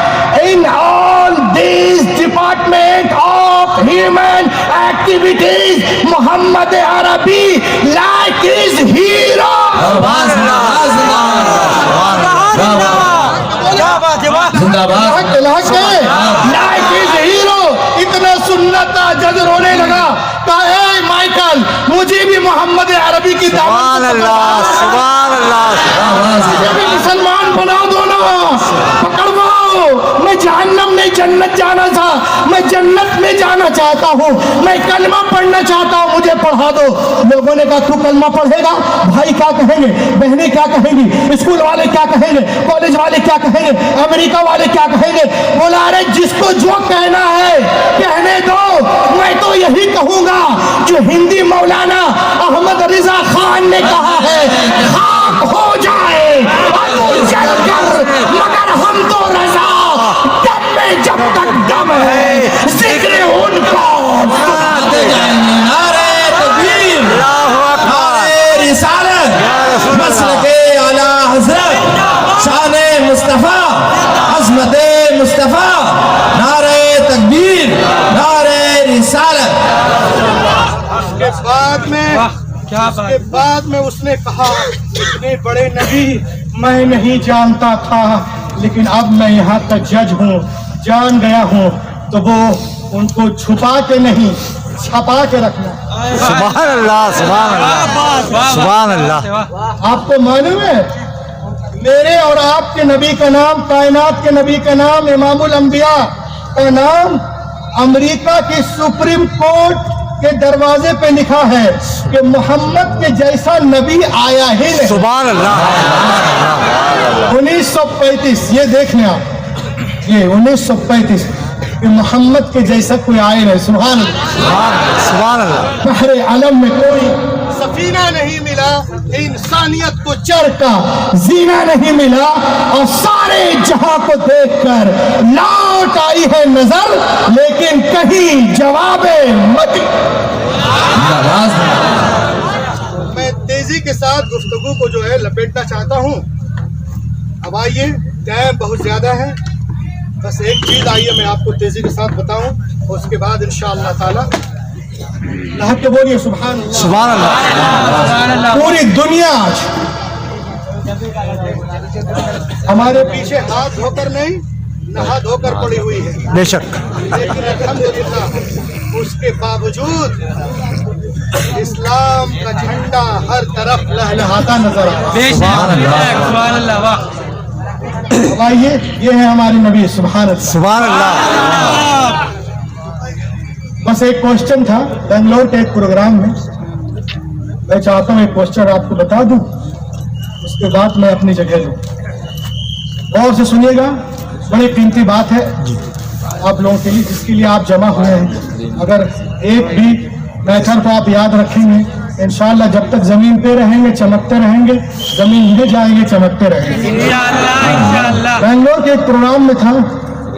In all these departments of human activities, Muhammad Arabi like his hero. जिंदाबाद। like his hero. इतना सुन्नत जज रोने लगा, कहा ए Michael, मुझे भी मोहम्मद अरबी की सुभान अल्लाह, सुभान अल्लाह। मुझे भी मुसलमान बना दो ना, पकड़वाओ। मैं जहन्नम नहीं जन्नत जाना था, मैं जन्नत में जाना चाहता हूँ, मैं कलमा पढ़ना चाहता हूँ, मुझे पढ़ा दो। लोगों ने कहा तू कलमा पढ़ेगा, भाई क्या कहेंगे, बहनें क्या कहेंगी, स्कूल वाले क्या कहेंगे, कॉलेज वाले क्या कहेंगे, अमेरिका वाले क्या कहेंगे। बोला अरे जिसको जो कहना है कहने दो, मैं तो यही कहूंगा जो हिंदी मौलाना अहमद रिजा खान ने कहा है, खाक हो जाए जलकर मगर हम तो रजा, दम में जब तक दम है जिक्र उनको। नारे तकबीर, नारे रिसालत, मसलके आला हजरत, शान मुस्तफा, अज़मत मुस्तफा, नारे तकबीर, नारे रिसालत। उसके बाद में उसने कहा, इतने बड़े नबी मैं नहीं जानता था, लेकिन अब मैं यहाँ तक जज हूँ, जान गया हूँ, तो वो उनको छुपा के नहीं छपा के रखना। सुभान अल्लाह, सुभान अल्लाह, सुभान अल्लाह। आपको मालूम है मेरे और आपके नबी का नाम, कायनात के नबी का नाम, इमामुल अंबिया का नाम अमेरिका की सुप्रीम कोर्ट के दरवाजे पे लिखा है कि मोहम्मद के जैसा नबी आया ही नहीं। सुभान अल्लाह। 1935, ये देख लें आप, ये 1935 कि मोहम्मद के जैसा कोई आए नहीं। सुभान अल्लाह, सुभान अल्लाह। बहरे आलम में कोई सफीना नहीं मिला, इंसानियत को चढ़ का जीना नहीं मिला, और सारे जहां को देखकर लौट आई है नजर, लेकिन कहीं जवाबे मत। मैं तेजी के साथ गुफ्तगू को जो है लपेटना चाहता हूँ। अब आइए, टाइम बहुत ज्यादा है, बस एक चीज आइए मैं आपको तेजी के साथ बताऊं, और उसके बाद इंशाअल्लाह ताला अल्लाह के बोलिए सुभान अल्लाह। सुभान अल्लाह। पूरी दुनिया आज हमारे पीछे हाथ धोकर नहीं, नहा धोकर पड़ी हुई है, बेशक। लेकिन अल्हम्दुलिल्लाह उसके बावजूद इस्लाम का झंडा हर तरफ लहलहाता नजर आ रहा है। अब आइए, ये है हमारे नबी। सुभान अल्लाह, सुभान अल्लाह। बस एक क्वेश्चन था बेंगलोर के एक प्रोग्राम में, मैं चाहता हूँ एक क्वेश्चन आपको बता दूं, उसके बाद मैं अपनी जगह लूँ। गौर से सुनिएगा, बड़ी कीमती बात है आप लोगों के लिए, जिसके लिए आप जमा हुए हैं। अगर एक भी मैटर को आप याद रखेंगे, इंशाअल्लाह जब तक जमीन पे रहेंगे चमकते रहेंगे, जमीन में जाएंगे चमकते रहेंगे। बेंगलोर के एक प्रोग्राम में था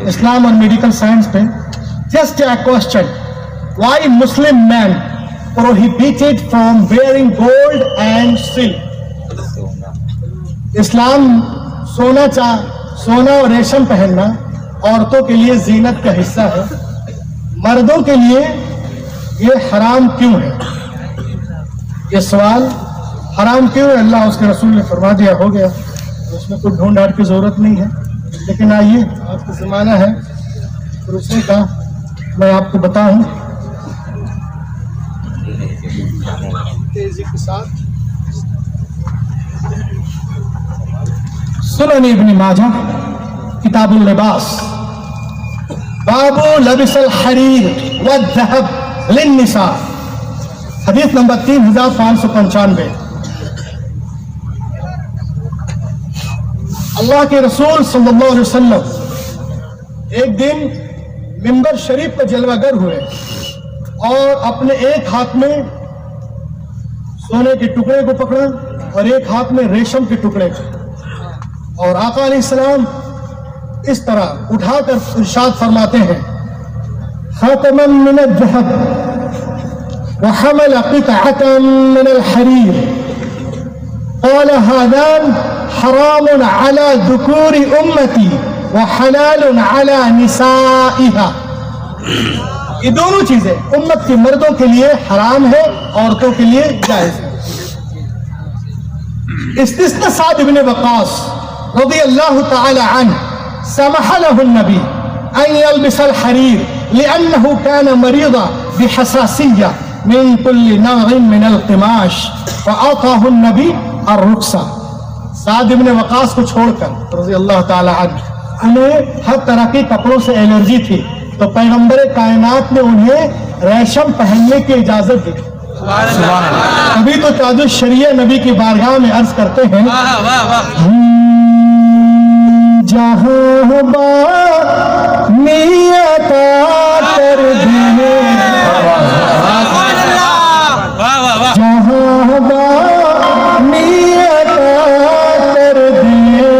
इस्लाम और मेडिकल साइंस पे, just a question, why Muslim man prohibited from wearing gold and silk. Islam सोना और रेशम पहनना औरतों के लिए जीनत का हिस्सा है, मर्दों के लिए ये हराम क्यों है? ये सवाल हराम क्यों है? अल्लाह उसके रसूल ने फरमा दिया, हो गया, उसमें कोई ढूंढ ढांढ की जरूरत नहीं है। लेकिन आइए, आपका जमाना है पूछने का, मैं आपको बताऊं तेजी के साथ। सुनन इब्न माजा किताबुल लिबास, बाबू लबिसल हरीर व ज़हब लिन्निसा, हदीस नंबर 3595। अल्लाह के रसूल सल्लल्लाहु अलैहि वसल्लम एक दिन मिंबर शरीफ पर जलवागर हुए और अपने एक हाथ में सोने के टुकड़े को पकड़ा और एक हाथ में रेशम के टुकड़े को, और आका अलैहिस्सलाम इस तरह उठाकर इरशाद फरमाते हैं, खातमन मिन अज़्ज़हब व हमल क़ितअतन मिन अल-हरीर, क़ाल हाज़ान हरामुन अला ज़ुकूरि उम्मती व हलालुन अला निसाइहा। ये दोनों चीजें उम्मत के मर्दों के लिए हराम है, औरतों के लिए जायज है। इस्तिस्ना साद इब्न वक़ास रज़ियल्लाहु तआला अन्हु समह लहु नबी अन यल्बिसल हरीर لأنه كان مريضا بحساسية من كل نوع من القماش فأعطاه النبي الرخصة. سعد بن وقاص کو چھوڑ کر رضی اللہ تعالی عنہ انہیں ہر طرح کے کپڑوں سے الرجی تھی تو پیغمبر کائنات نے انہیں ریشم پہننے کی اجازت دی. ابھی تو تاج الشریعہ نبی کی بارگاہ میں عرض کرتے ہیں جہاں با نیت کر دیے جہاں با نیت کر دیے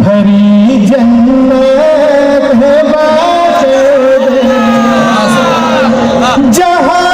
بھری جنت ہے باتے جہاں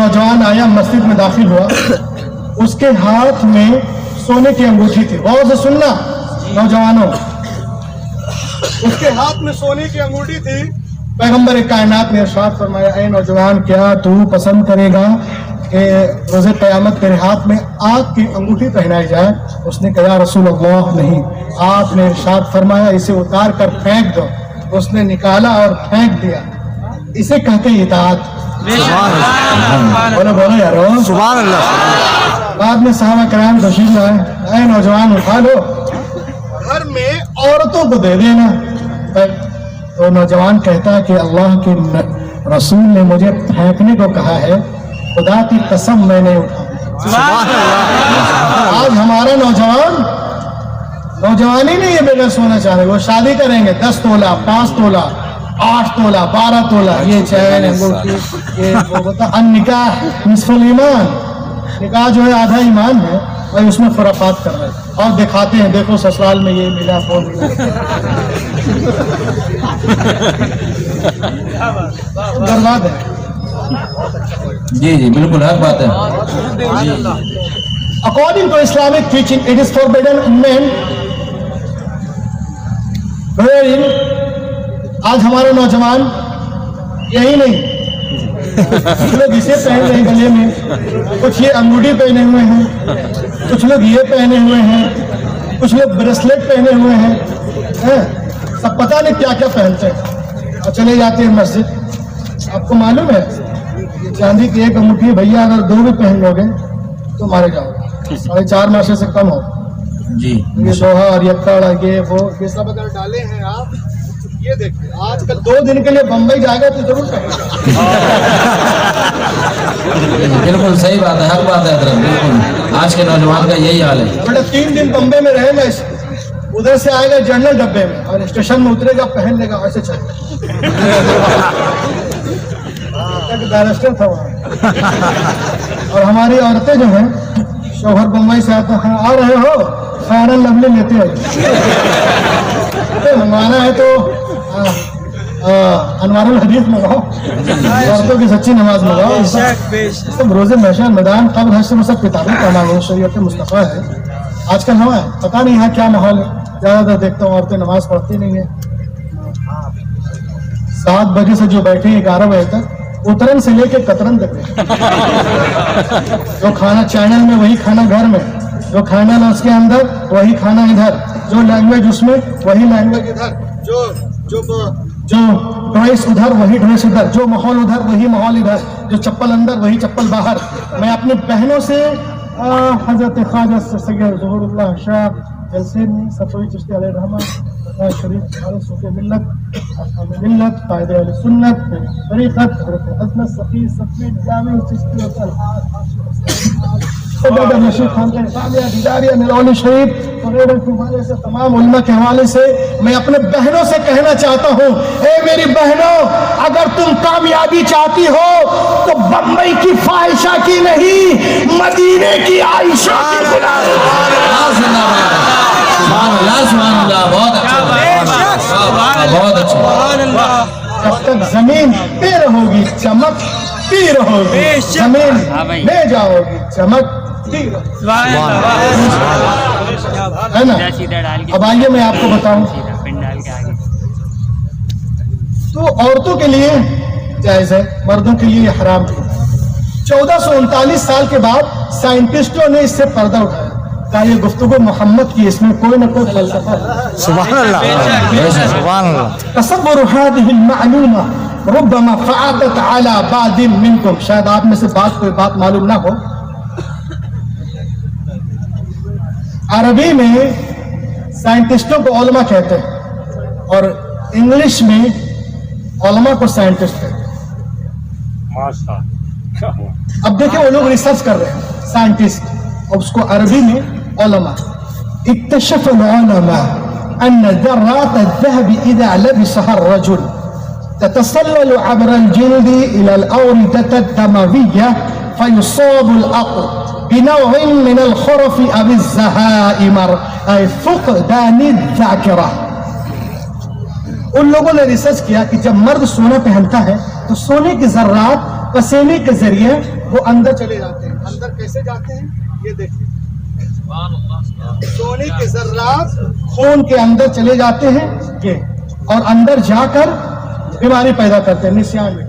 نوجوان آیا مسجد میں داخل ہوا اس کے ہاتھ میں سونے کی انگوٹھی تھی. غور سے سننا نوجوانوں, اس کے ہاتھ میں سونے کی انگوٹھی تھی. پیغمبر کائنات نے ارشاد فرمایا اے نوجوان کیا تو پسند کرے گا کہ روز قیامت تیرے ہاتھ میں آگ کی انگوٹھی پہنائی جائے؟ اس نے کہا رسول اللہ نہیں. آپ نے ارشاد فرمایا اسے اتار کر پھینک دو. اس نے نکالا اور پھینک دیا. اسے کہتے ہیں اطاعت. بولو بولو یارو سبحان اللہ. بعد میں صحابہ کرام تشریف لائے, اے نوجوان اٹھا لو, گھر میں عورتوں کو دے دینا. تو نوجوان کہتا ہے کہ اللہ کے رسول نے مجھے پھینکنے کو کہا ہے, خدا کی قسم میں نے اٹھا. آج ہمارا نوجوان نوجوانی نہیں یہ بغیر سونا چاہ رہے, وہ شادی کریں گے 10 تولہ 5 تولہ 8 تولہ 12 تولہ, یہ چین انگوٹھی, یہ وہ بتا. النکاح نصف الایمان, نکاح جو ہے آدھا ایمان ہے, اور اس میں خرافات کر رہے ہیں اور دکھاتے ہیں دیکھو سسرال میں یہ ملا وہ ملا. برباد ہے. جی جی بالکل حق بات ہے. According to Islamic teaching, it is forbidden men wherein آج ہمارے نوجوان یہی نہیں, کچھ لوگ اسے پہن رہے ہیں گلے میں, کچھ یہ انگوٹھی پہنے ہوئے ہیں, کچھ لوگ یہ پہنے ہوئے ہیں, کچھ لوگ بریسلیٹ پہنے ہوئے ہیں, سب پتہ نہیں کیا کیا پہنتے ہیں اور چلے جاتے ہیں مسجد. آپ کو معلوم ہے چاندی کی ایک انگوٹھی بھیا اگر 2 بھی پہن لو گے تو مارے جاؤ گے, 4.5 ماشے سے کم ہو. جی یہ لوہا اور یکڑ یہ وہ یہ سب اگر ڈالے ہیں آپ, یہ دیکھیں آج کل 2 دن کے لیے بمبئی جائے گا تو ضرور کہیں بالکل صحیح بات ہے, حق بات ہے حضرت. بالکل آج کے نوجوان کا یہی حال ہے. بیٹا 3 دن بمبئی میں رہے گا, ادھر سے آئے گا جنرل ڈبے میں اور اسٹیشن میں اترے گا, پہن لے گا ایسے چل بیرسٹر تھا وہاں. اور ہماری عورتیں جو ہیں شوہر بمبئی سے آتے ہیں, آ رہے ہو فیئر اینڈ لولی لیتے ہیں, منگوانا ہے تو انوار الحدیث منگاؤ, عورتوں کی سچی نماز منگاؤ. سب روزے محشر میدان قبر حشر میں سب کتابیں پڑھنا ہے, شریعت مصطفیٰ ہے. آج کل ہوا ہے پتہ نہیں ہے کیا ماحول ہے. زیادہ تر دیکھتا ہوں عورتیں نماز پڑھتی نہیں ہیں. 7 بجے سے جو بیٹھے 11 بجے تک, اترن سے لے کے قطرن تک, جو کھانا چینل میں وہی کھانا گھر میں, جو کھانا نا اس کے اندر وہی کھانا ادھر, جو لینگویج اس میں وہی لینگویج ادھر, جو ड्रेस उधर वही ड्रेस उधर, जो माहौल उधर वही माहौल इधर, जो चप्पल अंदर वही चप्पल बाहर। मैं अपने बहनों से हजरत ख्वाजा सैयद ज़हूरुल्लाह शाह जलसे में सफवी चिश्ती अलैहि रहमत शरीफ सूफी मिल्लत मिल्लत कायदे अहले सुन्नत तरीक़त हज़रत अज़मत सफ़ी सफ़ी जामी चिश्ती सैयद नशीद खान का इसालिया दीदारिया निलौली शरीफ वगैरह के हवाले से तमाम उलमा के हवाले से मैं अपने बहनों से कहना चाहता हूँ, ए मेरी बहनों, अगर तुम कामयाबी चाहती हो तो बम्बई की फाहिशा की नहीं, मदीने की आयशा की बुला लो। बहुत अच्छा, बहुत अच्छा। जब तक जमीन पे रहोगी चमकती रहोगी, जमीन ले जाओगी चमकती है ना। अब आइए मैं आपको बताऊं, तो औरतों के लिए जायज है, मर्दों के लिए हराम है। 1439 साल के बाद साइंटिस्टों ने इससे पर्दा उठाया, कहा ये गुफ्तगू मोहम्मद की, इसमें कोई न कोई फलसफा है। सुभान अल्लाह, सुभान अल्लाह। तसव्वुर हादिहिल मालूमा रुब्बमा फ़अतत अला बादिन मिनकुम, शायद आप में से कोई बात मालूम ना हो। अरबी में साइंटिस्टों को उलमा कहते हैं और इंग्लिश में उलमा को साइंटिस्ट कहते हैं। अब देखिए वो लोग रिसर्च कर रहे हैं, साइंटिस्ट, और उसको अरबी में उलमा। इक्तशफ उलमा अन्न ذرات الذهب إذا لبسها الرجل تتسلل عبر الجلد إلى الأوردة الدموية فيصاب العقل بنوع من الخرف أو الزهائمر أي فقدان الذاكرة. उन लोगों ने रिसर्च किया कि जब मर्द सोना पहनता है तो सोने के जर्रात पसीने के जरिए वो अंदर चले जाते हैं। अंदर कैसे जाते हैं ये देखिए, सोने के जर्रात खून के अंदर चले जाते हैं ये, और अंदर जाकर बीमारी पैदा करते हैं, निस्यान में,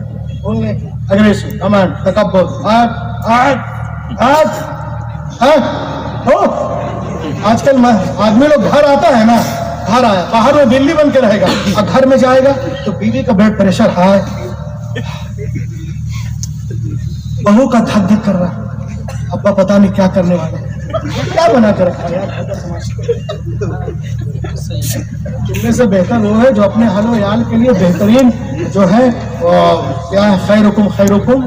अग्रेसिव, कमांड, तकब्बुर, आजकल आदमी लोग घर आता है ना, घर आया, बाहर में बिल्ली बन के रहेगा, और घर में जाएगा तो बीवी का ब्लड प्रेशर हाई, बहू का धक धक कर रहा है, अब्बा पता नहीं क्या करने वाले, क्या बना कर रखा यार समाज। इनमें से बेहतर वो है जो अपने हालो याल के लिए बेहतरीन जो है क्या है, खैरुकुम खैरुकुम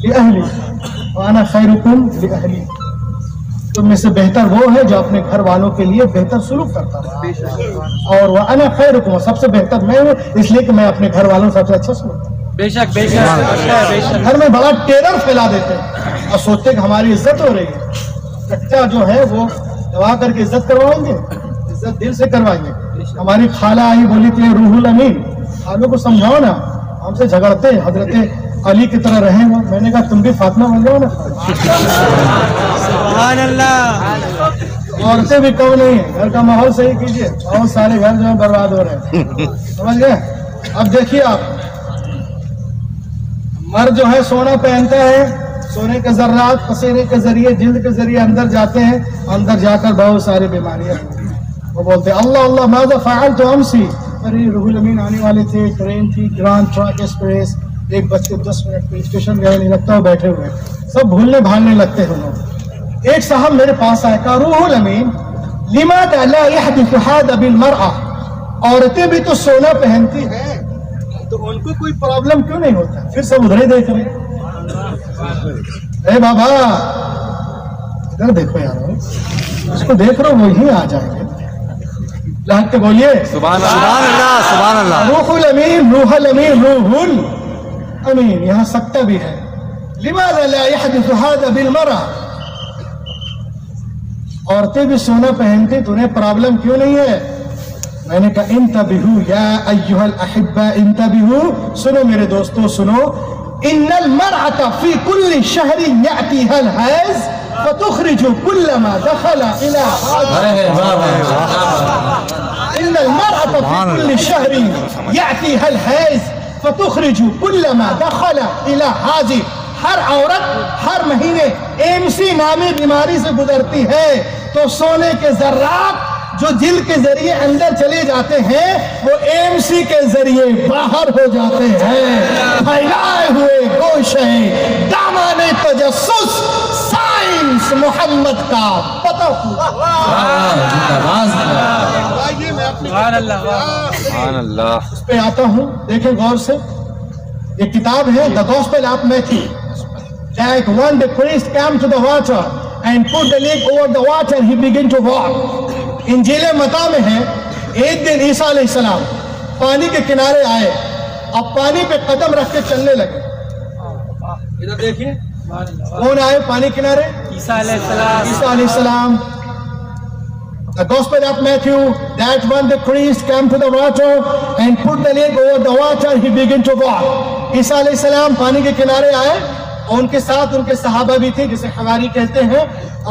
लिअहली व अना खैरुकुम लिअहली। तो में से बेहतर वो है जो अपने घर वालों के लिए बेहतर सुलूक करता है, और वह अना खैरुकुम, सबसे बेहतर मैं हूँ इसलिए कि मैं अपने घर वालों से सबसे अच्छा सुलूक। बेशक बेशक। घर में बड़ा टेरर फैला देते हैं और सोचते कि हमारी इज्जत हो रही है। कच्चा जो है वो दवा करके इज्जत करवाएंगे, इज्जत दिल से करवाएंगे। हमारी खाला आई बोली थी रूहुल अमीन, खालों को समझाओ ना, हमसे झगड़ते हजरत अली की तरह रहे वो। मैंने कहा तुम भी फातिमा बन जाओ ना। सुभान अल्लाह। औरतें भी कम नहीं है, घर का माहौल सही कीजिए, बहुत सारे घर जो है बर्बाद हो रहे हैं, समझ गए। अब देखिए आप, मर्द जो है सोना पहनता है, सोने के जर्रात पसीने के जरिए जिल्द के जरिए अंदर जाते हैं, अंदर जाकर बहुत सारी बीमारियां वो बोलते हैं अल्लाह अल्लाह माज़ा फ़अल्तु अम्सी। अरे रूहुल अमीन आने वाले थे, ट्रेन थी, ग्रांड ट्रक एक्सप्रेस, 1 बज के 10 मिनट पे स्टेशन गए, नहीं लगता वो बैठे हुए, सब भूलने भागने लगते हैं लोग। एक साहब मेरे पास आए, कहा रूहुल अमीन लिमाज़ा ला यहदिसु हाज़ा बिलमरअह, औरतें भी तो सोना पहनती हैं तो उनको कोई प्रॉब्लम क्यों नहीं होता। फिर सब उधर ही देख रहे, ए बाबा इधर देखो यार, उसको देख रहे हो वही आ जाएंगे, लहक के बोलिए सुभान सुभान अल्लाह, सुभान अल्लाह। रूहुल अमीन, रूहुल अमीन, रूहुल अमीन, यहाँ सकता भी है। लिमाज़ा ला यहदिसु हाज़ा बिलमरअह, औरतें भी सोना पहनती तो उन्हें प्रॉब्लम क्यों नहीं है। मैंने कहा इंतबिहू या अय्युहल अहिब्बा इंतबिहू, सुनो मेरे दोस्तों सुनो, इन्नल मरअता फी कुल्ली शहरिन यातीहल हैज़ फतुखरिजु कुल्लमा दखला इला इन्नल मरअता फी कुल्ली शहरिन यातीहल हैज़ फतुखरिजु कुल्लमा दखला इला हाज़ी। हर औरत हर महीने एमसी नामी बीमारी से गुजरती है, तो सोने के जर्रात جو دل کے ذریعے اندر چلے جاتے ہیں وہ AMC کے ذریعے باہر ہو جاتے ہیں. پھیلائے ہوئے گوشے دامان تجسس سائنس محمد کا پتہ ہوا. سبحان اللہ. سبحان اللہ. اس پہ آتا ہوں, دیکھیں غور سے. یہ کتاب ہے The Gospel of Matthew. That when the priest came to the water and put the leg over the water, he began to walk. انجیل متی میں ہے, ایک دن عیسیٰ علیہ السلام پانی کے کنارے آئے, اب پانی پہ قدم رکھ کے چلنے لگے. ادھر دیکھیے کون آئے پانی کنارے؟ عیسیٰ علیہ السلام. عیسیٰ علیہ السلام. The Gospel of Matthew, that when the priest came to the water and put the leg over the water, he began to walk. عیسیٰ علیہ السلام پانی کے کنارے آئے, اور ان کے ساتھ ان کے صحابہ بھی تھے جسے حواری کہتے ہیں,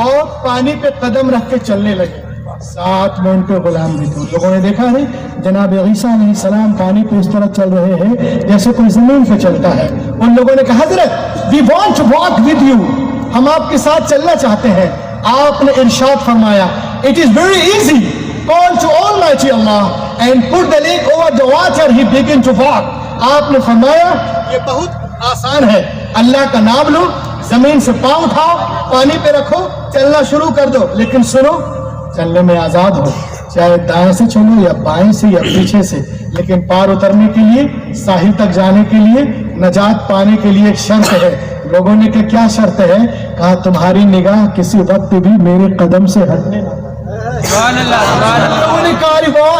اور پانی پہ قدم رکھ کے چلنے لگے. ساتھ میں ان کے غلام بھی تھے. لوگوں نے دیکھا ہے جناب عیسیٰ علیہ السلام پانی پہ اس طرح چل رہے ہیں جیسے کوئی زمین پہ چلتا ہے. ان لوگوں نے کہا حضرت we want to walk with you, ہم آپ کے ساتھ چلنا چاہتے ہیں. آپ نے ارشاد فرمایا it is very easy, call to Almighty Allah and put the leg over the water, he began to walk. آپ نے فرمایا یہ بہت آسان ہے, اللہ کا نام لو, زمین سے پاؤں اٹھاؤ, پانی پہ رکھو, چلنا شروع کر دو. لیکن سنو, چلنے میں آزاد ہو, چاہے دائیں سے چلو یا بائیں سے یا پیچھے سے, لیکن پار اترنے کے لیے, ساحل تک جانے کے لیے, نجات پانے کے لیے ایک شرط ہے. لوگوں نے کہا کیا شرط ہے؟ کہا تمہاری نگاہ کسی وقت بھی میرے قدم سے ہٹنے نہ. سبحان اللہ. سبحان اللہ. لوگوں نے کہا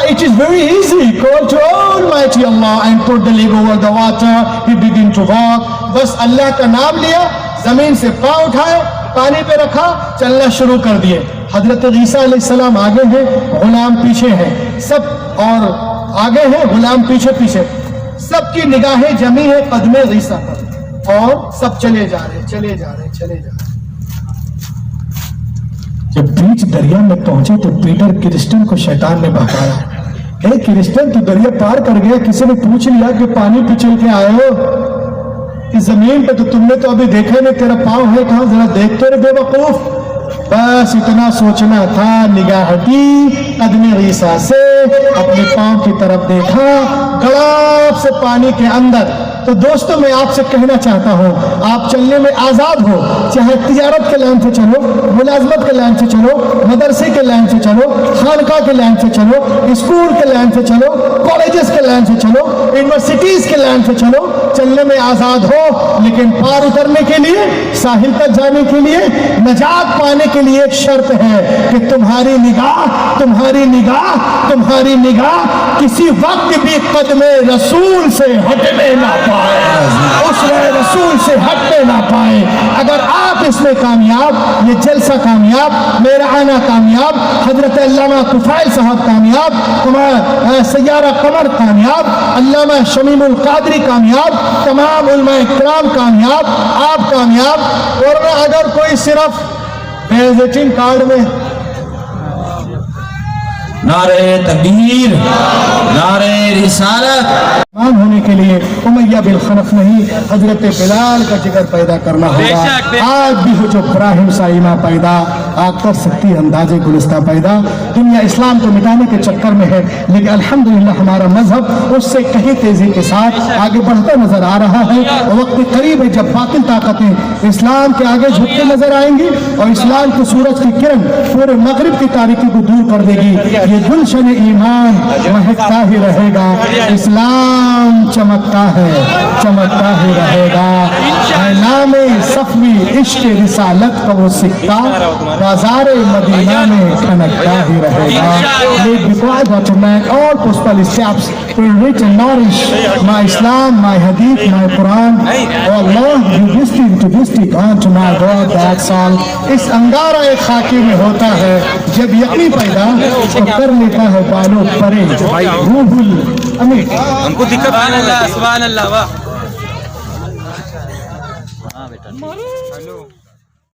it is very easy, call to Almighty Allah and put the leg over the water, he began to walk. بس اللہ کا نام لیا, زمین سے پاؤں اٹھائے, پانی پہ رکھا, چلنا شروع کر دیے. حضرت عیسیٰ علیہ السلام آگے ہیں, غلام پیچھے ہیں, سب اور آگے ہیں, غلام پیچھے پیچھے. سب کی نگاہیں جمی ہیں قدم عیسیٰ پر, اور سب چلے جا رہے چلے جا رہے چلے جا رہے. جب بیچ دریا میں پہنچے تو پیٹر کرسٹن کو شیطان نے بہکایا. اے کرسٹن, تو دریا پار کر گیا, کسی نے پوچھ لیا کہ پانی پہ چل کے آئے ہو, کہ زمین پہ تو تم نے تو ابھی دیکھا نہیں, تیرا پاؤں ہے کہاں, ذرا دیکھتے رہے بے وقوف. بس اتنا سوچنا تھا, نگاہ ہٹی قدم عیسیٰ سے, اپنے پاؤں کی طرف دیکھا, گڑاب سے پانی کے اندر. تو دوستوں میں آپ سے کہنا چاہتا ہوں, آپ چلنے میں آزاد ہو, چاہے تجارت کے لائن سے چلو, ملازمت کے لائن سے چلو, مدرسے کے لائن سے چلو, خانقاہ کے لائن سے چلو, اسکول کے لائن سے چلو, کالجز کے لائن سے چلو, یونیورسٹیز کے لائن سے چلو, چلنے میں آزاد ہو. لیکن پار اترنے کے لیے, ساحل تک جانے کے لیے, نجات پانے کے لیے ایک شرط ہے کہ تمہاری نگاہ کسی وقت بھی قدم رسول سے ہٹنے نہ پائے, اس رسول سے ہٹنے نہ پائے. اگر آپ اس میں کامیاب, یہ جلسہ کامیاب, میرا آنا کامیاب, حضرت علامہ طفیل صاحب کامیاب, سیارہ قمر کامیاب, علامہ شمیم القادری کامیاب, تمام علماء اکرام کامیاب, آپ کامیاب. اور اگر کوئی صرف وزٹنگ کارڈ میں نعرہ تکبیر, نعرہ رسالت. امام ہونے کے لیے امیہ بن خلف نہیں, حضرت بلال کا جگر پیدا کرنا ہوگا. آج بھی ہو جو ابراہیم سا ایمہ پیدا, آگ کر سکتی ہے اندازے گلستہ پیدا. دنیا اسلام کو مٹانے کے چکر میں ہے, لیکن الحمدللہ ہمارا مذہب اس سے کہیں تیزی کے ساتھ آگے بڑھتا نظر آ رہا ہے. وقت قریب ہے جب باطل طاقتیں اسلام کے آگے جھکتے نظر آئیں گی, اور اسلام کی سورج کی کرن پورے مغرب کی تاریکی کو دور کر دے گی. یہ گلشن ایمان مہکتا ہی رہے گا, اسلام چمکتا ہی رہے گا. نام صفوی عشق رسالت کا وہ سکہ بازار مدینہ میں کھنکتا ہی رہے گا. May be quiet to make all possible steps to reach and nourish my Islam, my Hadith, my Quran. Oh Allah, you wished unto my God, that's all. اس انگارہ ایک خاکی میں ہوتا ہے, جب یقین پیدا تو کر لیتا ہے بالوں پرے روح الامین. ہم کو دقت. سبحان اللہ. سبحان اللہ. واہ. ہلو